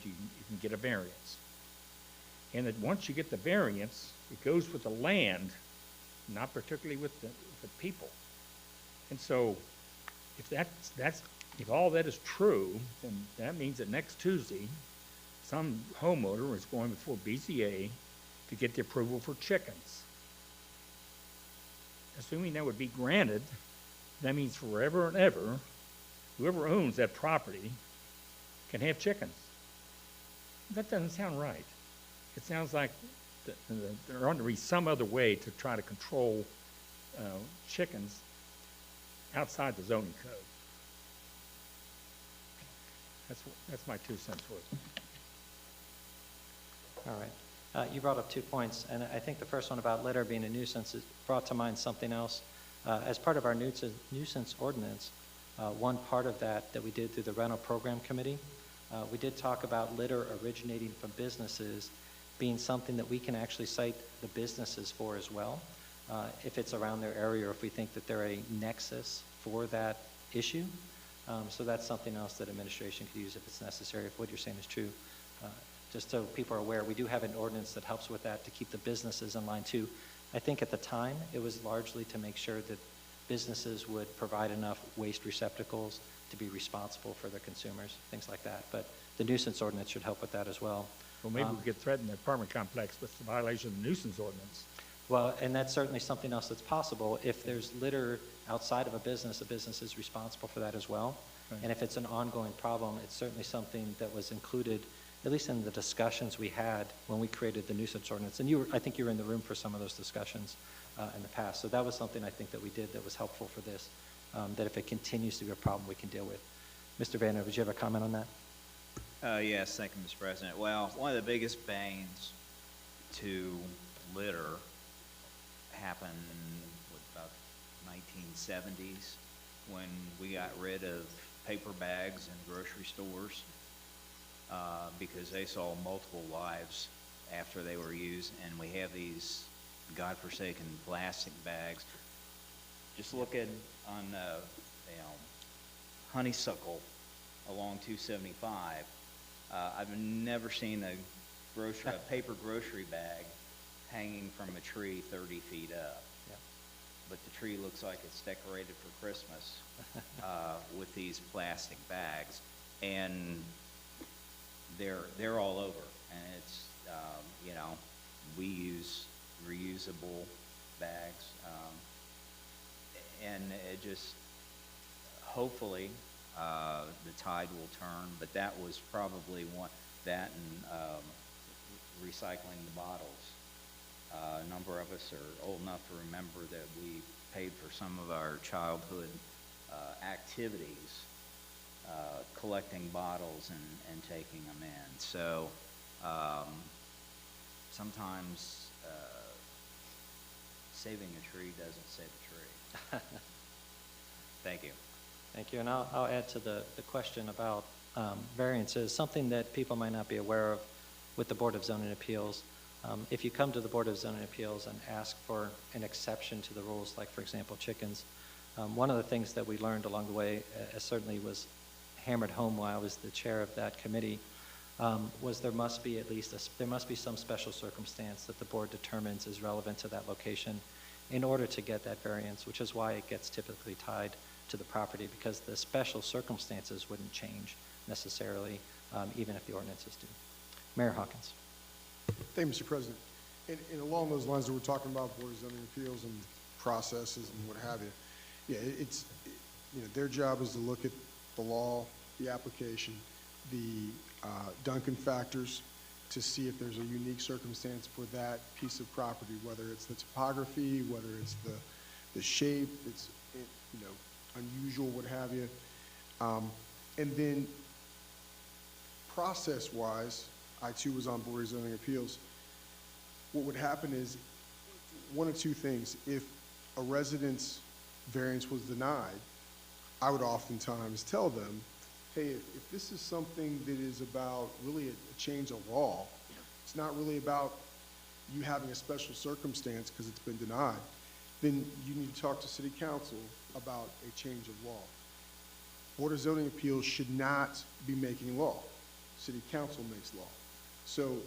can get a variance. And that once you get the variance, it goes with the land, not particularly with the people. And so if all that is true, then that means that next Tuesday, some homeowner is going before BZA to get the approval for chickens. Assuming that would be granted, that means forever and ever, whoever owns that property can have chickens. That doesn't sound right. It sounds like there ought to be some other way to try to control chickens outside the zoning code. That's my 2 cents worth. All right. You brought up 2 points, and I think the first one about litter being a nuisance is brought to mind something else. As part of our nuisance ordinance, one part of that we did through the rental program committee, we did talk about litter originating from businesses being something that we can actually cite the businesses for as well, if it's around their area or if we think that they're a nexus for that issue. So that's something else that administration could use if it's necessary, if what you're saying is true. Just so people are aware, we do have an ordinance that helps with that to keep the businesses in line too. I think at the time, it was largely to make sure that businesses would provide enough waste receptacles to be responsible for their consumers, things like that. But the nuisance ordinance should help with that as well. Well, maybe we could threaten the apartment complex with the violation of the nuisance ordinance. Well, and that's certainly something else that's possible. If there's litter outside of a business is responsible for that as well. Right. And if it's an ongoing problem, it's certainly something that was included, at least in the discussions we had when we created the nuisance ordinance. And I think you were in the room for some of those discussions in the past. So that was something I think that we did that was helpful for this, that if it continues to be a problem, we can deal with. Mr. Vander, would you have a comment on that? Yes, thank you, Mr. President. Well, one of the biggest banes to litter happened about 1970s when we got rid of paper bags in grocery stores because they saw multiple lives after they were used, and we have these godforsaken plastic bags. Just look at on honeysuckle along 275. I've never seen a paper grocery bag hanging from a tree 30 feet up. Yeah. But the tree looks like it's decorated for Christmas with these plastic bags, and they're all over. And it's we use reusable bags, and it just hopefully the tide will turn. But that was probably that and recycling the bottles. A number of us are old enough to remember that we paid for some of our childhood activities, collecting bottles and taking them in. So sometimes saving a tree doesn't save a tree. Thank you. Thank you. And I'll add to the question about variances, something that people might not be aware of with the Board of Zoning Appeals. If you come to the Board of Zoning Appeals and ask for an exception to the rules, like, for example, chickens, one of the things that we learned along the way, certainly was hammered home while I was the chair of that committee, was there must be some special circumstance that the board determines is relevant to that location in order to get that variance, which is why it gets typically tied to the property, because the special circumstances wouldn't change necessarily, even if the ordinances do. Mayor Hawkins. Thank you, Mr. President. And along those lines that we're talking about, Board of Zoning Appeals and processes and what have you, yeah, their job is to look at the law, the application, the Duncan factors to see if there's a unique circumstance for that piece of property, whether it's the topography, whether it's the shape, it's unusual, what have you. And then process-wise, I too was on Board of Zoning Appeals. What would happen is one of two things. If a resident's variance was denied, I would oftentimes tell them, hey, if this is something that is about really a change of law, it's not really about you having a special circumstance because it's been denied, then you need to talk to City Council about a change of law. Board of Zoning Appeals should not be making law. City Council makes law. So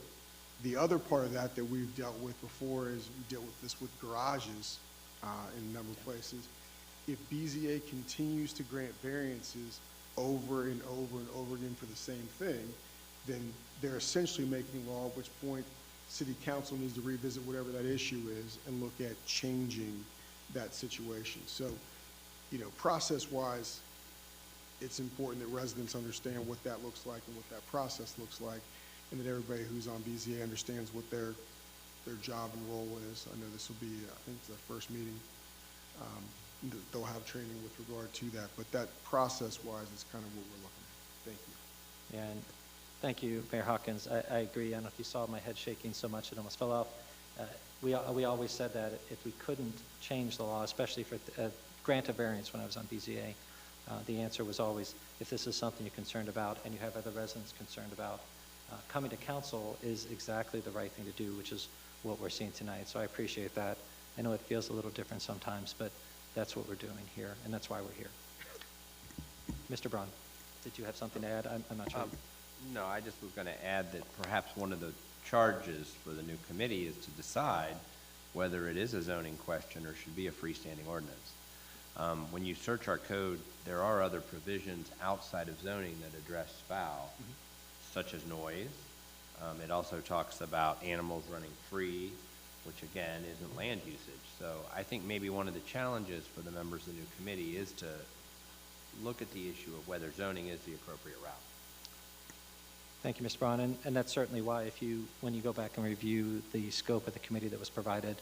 the other part of that we've dealt with before is we dealt with this with garages in a number of places. If BZA continues to grant variances over and over and over again for the same thing, then they're essentially making law, at which point City Council needs to revisit whatever that issue is and look at changing that situation. So, process-wise, it's important that residents understand what that looks like and what that process looks like, and that everybody who's on BZA understands what their their job and role is. I know this will be, I think it's their first meeting. They'll have training with regard to that, but that process-wise is kind of what we're looking at. Thank you. And thank you, Mayor Hawkins. I agree. I don't know if you saw my head shaking so much it almost fell off. We always said that if we couldn't change the law, especially for grant a variance when I was on BZA, the answer was always, if this is something you're concerned about and you have other residents concerned about, coming to council is exactly the right thing to do, which is what we're seeing tonight. So I appreciate that. I know it feels a little different sometimes, but that's what we're doing here, and that's why we're here. Mr. Braun, did you have something to add? I'm not sure. No, I just was going to add that perhaps one of the charges for the new committee is to decide whether it is a zoning question or should be a freestanding ordinance. When you search our code, there are other provisions outside of zoning that address fowl, such as noise. It also talks about animals running free, which again isn't land usage. So I think maybe one of the challenges for the members of the new committee is to look at the issue of whether zoning is the appropriate route. Thank you, Mr. Braun, and that's certainly why when you go back and review the scope of the committee that was provided,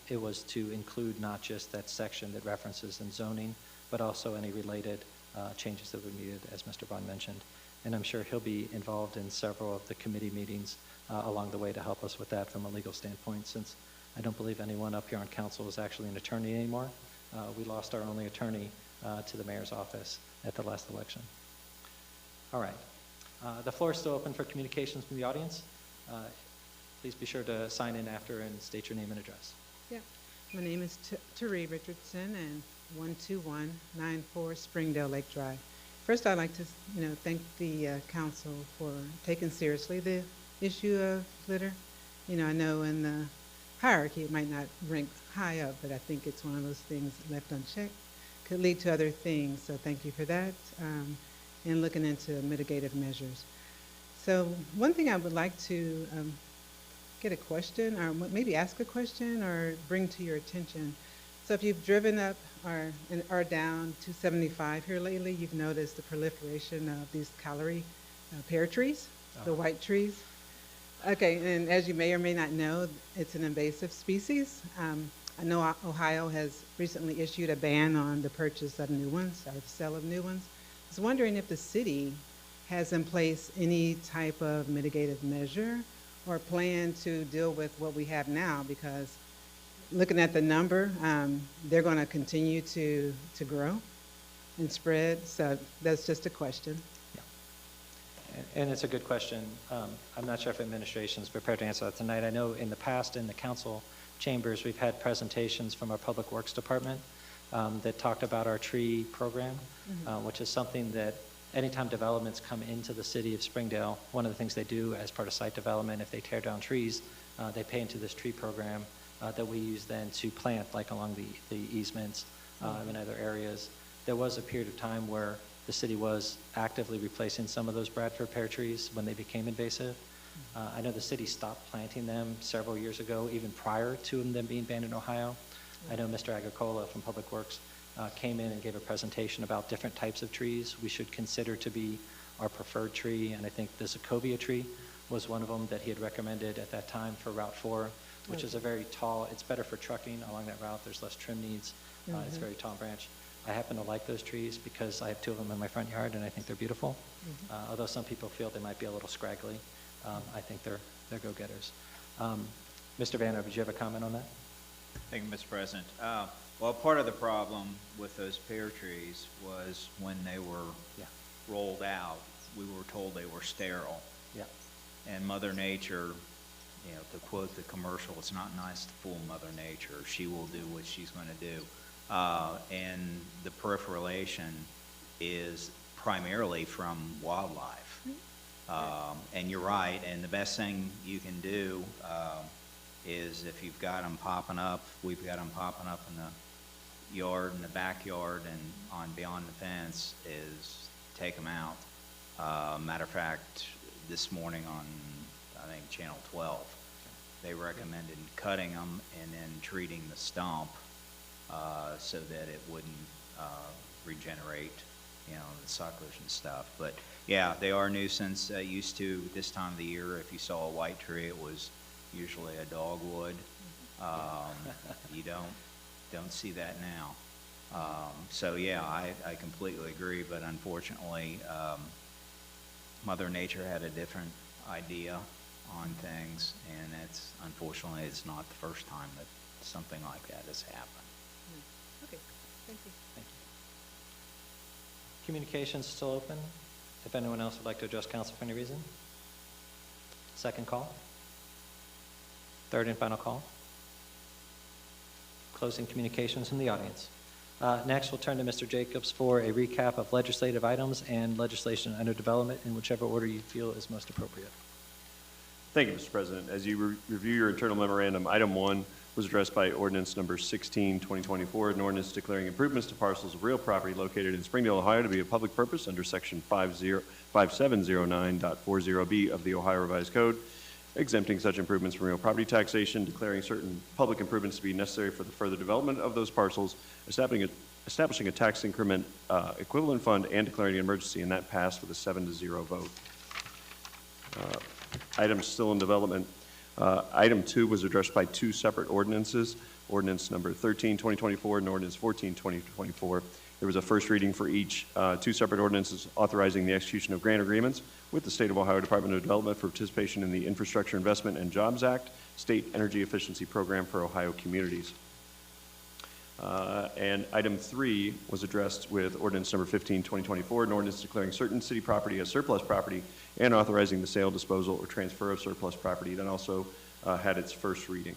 it was to include not just that section that references in zoning, but also any related changes that were needed, as Mr. Braun mentioned. And I'm sure he'll be involved in several of the committee meetings along the way to help us with that from a legal standpoint, since I don't believe anyone up here on council is actually an attorney anymore. We lost our only attorney to the mayor's office at the last election. All right. The floor is still open for communications from the audience. Please be sure to sign in after and state your name and address. Yeah, my name is Therese Richardson, and 12194 Springdale Lake Drive. First, I'd like to, thank the council for taking seriously the issue of litter. I know in the hierarchy it might not rank high up, but I think it's one of those things left unchecked could lead to other things. So thank you for that, and looking into mitigative measures. So one thing I would like to get a question, or maybe ask a question, or bring to your attention. So if you've driven up or down 275 here lately, you've noticed the proliferation of these calorie pear trees, the white trees. Okay, and as you may or may not know, it's an invasive species. I know Ohio has recently issued a ban on the purchase of new ones, or the sale of new ones. I was wondering if the city has in place any type of mitigative measure or plan to deal with what we have now, because looking at the number, they're going to continue to grow and spread. So that's just a question. And it's a good question. I'm not sure if administration is prepared to answer that tonight. I know in the past in the council chambers, we've had presentations from our Public Works Department that talked about our tree program, which is something that anytime developments come into the city of Springdale, one of the things they do as part of site development, if they tear down trees, they pay into this tree program that we use then to plant, like along the easements and other areas. There was a period of time where the city was actively replacing some of those Bradford pear trees when they became invasive. I know the city stopped planting them several years ago, even prior to them being banned in Ohio. I know Mr. Agricola from Public Works came in and gave a presentation about different types of trees we should consider to be our preferred tree, and I think the Zacovia tree was one of them that he had recommended at that time for Route 4, which is a very tall, it's better for trucking along that route, there's less trim needs, it's a very tall branch. I happen to like those trees because I have two of them in my front yard and I think they're beautiful. Although some people feel they might be a little scraggly, I think they're go-getters. Mr. Vanner, did you have a comment on that? Thank you, Mr. President. Well, part of the problem with those pear trees was when they were rolled out, we were told they were sterile. Yeah. And Mother Nature, to quote the commercial, it's not nice to fool Mother Nature. She will do what she's going to do. And the proliferation is primarily from wildlife. And you're right, and the best thing you can do is if you've got them popping up, we've got them popping up in the yard, in the backyard, and on beyond the fence, is take them out. Matter of fact, this morning on, I think, Channel 12, they recommended cutting them and then treating the stump so that it wouldn't regenerate, the suckers and stuff. But yeah, they are a nuisance. Used to, this time of the year, if you saw a white tree, it was usually a dogwood. You don't see that now. So yeah, I completely agree, but unfortunately, Mother Nature had a different idea on things, and unfortunately, it's not the first time that something like that has happened. Okay, thank you. Thank you. Communications still open. If anyone else would like to address council for any reason. Second call. Third and final call. Closing communications from the audience. Next, we'll turn to Mr. Jacobs for a recap of legislative items and legislation under development in whichever order you feel is most appropriate. Thank you, Mr. President. As you review your internal memorandum, item 1 was addressed by ordinance number 16, 2024, an ordinance declaring improvements to parcels of real property located in Springdale, Ohio to be a public purpose under section 5709.40B of the Ohio Revised Code, exempting such improvements from real property taxation, declaring certain public improvements to be necessary for the further development of those parcels, establishing a tax increment equivalent fund, and declaring an emergency, and that passed with a 7-0 vote. Items still in development. Item 2 was addressed by 2 separate ordinances, ordinance number 13, 2024, and ordinance 14, 2024. There was a first reading for each, 2 separate ordinances authorizing the execution of grant agreements with the State of Ohio Department of Development for participation in the Infrastructure Investment and Jobs Act, State Energy Efficiency Program for Ohio Communities. And item 3 was addressed with ordinance number 15, 2024, an ordinance declaring certain city property as surplus property and authorizing the sale, disposal, or transfer of surplus property. That also had its first reading.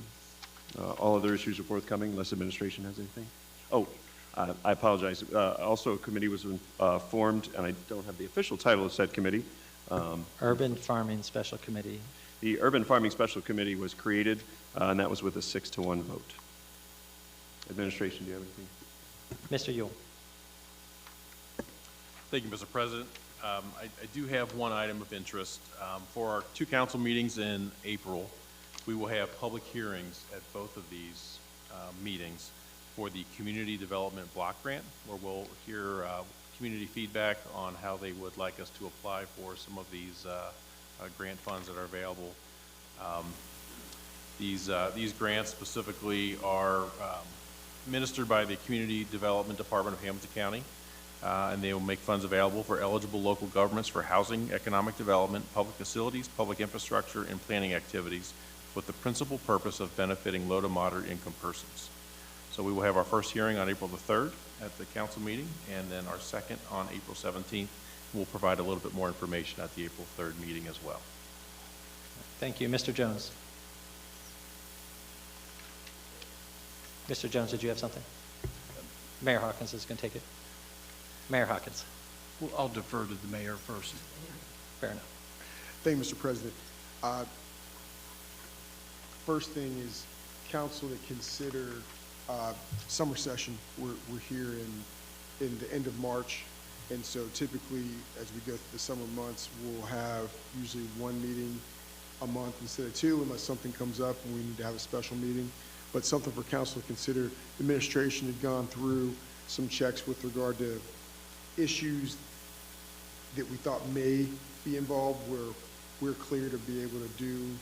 All other issues are forthcoming unless administration has anything. Oh, I apologize. Also, a committee was formed, and I don't have the official title of said committee. Urban Farming Special Committee. The Urban Farming Special Committee was created, and that was with a 6-1 vote. Administration, do you have anything? Mr. Yule. Thank you, Mr. President. I do have one item of interest. For our 2 council meetings in April, we will have public hearings at both of these meetings for the Community Development Block Grant, where we'll hear community feedback on how they would like us to apply for some of these grant funds that are available. These grants specifically are administered by the Community Development Department of Hamilton County, and they will make funds available for eligible local governments for housing, economic development, public facilities, public infrastructure, and planning activities with the principal purpose of benefiting low to moderate income persons. So we will have our first hearing on April the 3rd at the council meeting, and then our second on April 17th. We'll provide a little bit more information at the April 3rd meeting as well. Thank you. Mr. Jones. Mr. Jones, did you have something? Mayor Hawkins is going to take it. Mayor Hawkins. Well, I'll defer to the mayor first. Fair enough. Thank you, Mr. President. First thing is council to consider summer session. We're here in the end of March, and so typically as we go through the summer months, we'll have usually 1 meeting a month instead of 2, unless something comes up and we need to have a special meeting. But something for council to consider. The administration had gone through some checks with regard to issues that we thought may be involved, where we're clear to be able to do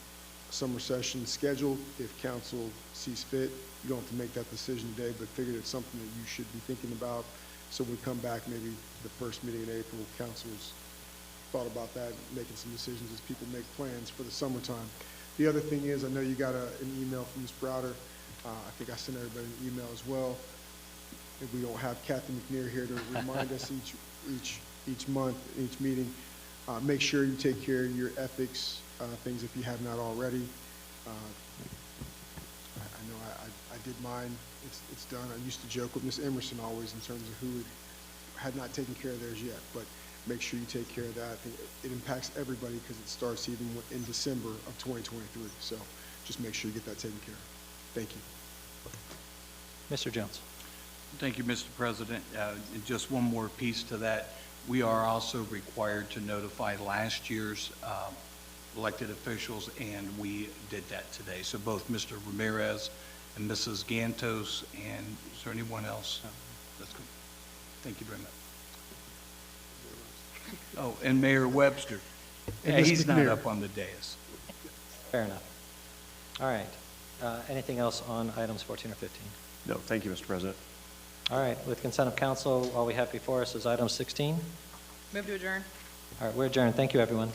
a summer session scheduled if council sees fit. You don't have to make that decision today, but figured it's something that you should be thinking about. So we come back maybe the first meeting in April, council's thought about that, making some decisions as people make plans for the summertime. The other thing is, I know you got an email from Ms. Browder. I think I sent everybody an email as well. If we don't have Kathy McNear here to remind us each month, each meeting, make sure you take care of your ethics things if you have not already. I know I did mine. It's done. I used to joke with Ms. Emerson always in terms of who had not taken care of theirs yet, but make sure you take care of that. I think it impacts everybody because it starts even in December of 2023. So just make sure you get that taken care of. Thank you. Mr. Jones. Thank you, Mr. President. And just one more piece to that. We are also required to notify last year's elected officials, and we did that today. So both Mr. Ramirez and Mrs. Gantos, and is there anyone else? That's good. Thank you very much. Oh, and Mayor Webster. Yeah, he's not up on the dais. Fair enough. All right. Anything else on items 14 or 15? No, thank you, Mr. President. All right, with consent of council, all we have before us is item 16. Move to adjourn. All right, we're adjourned. Thank you, everyone.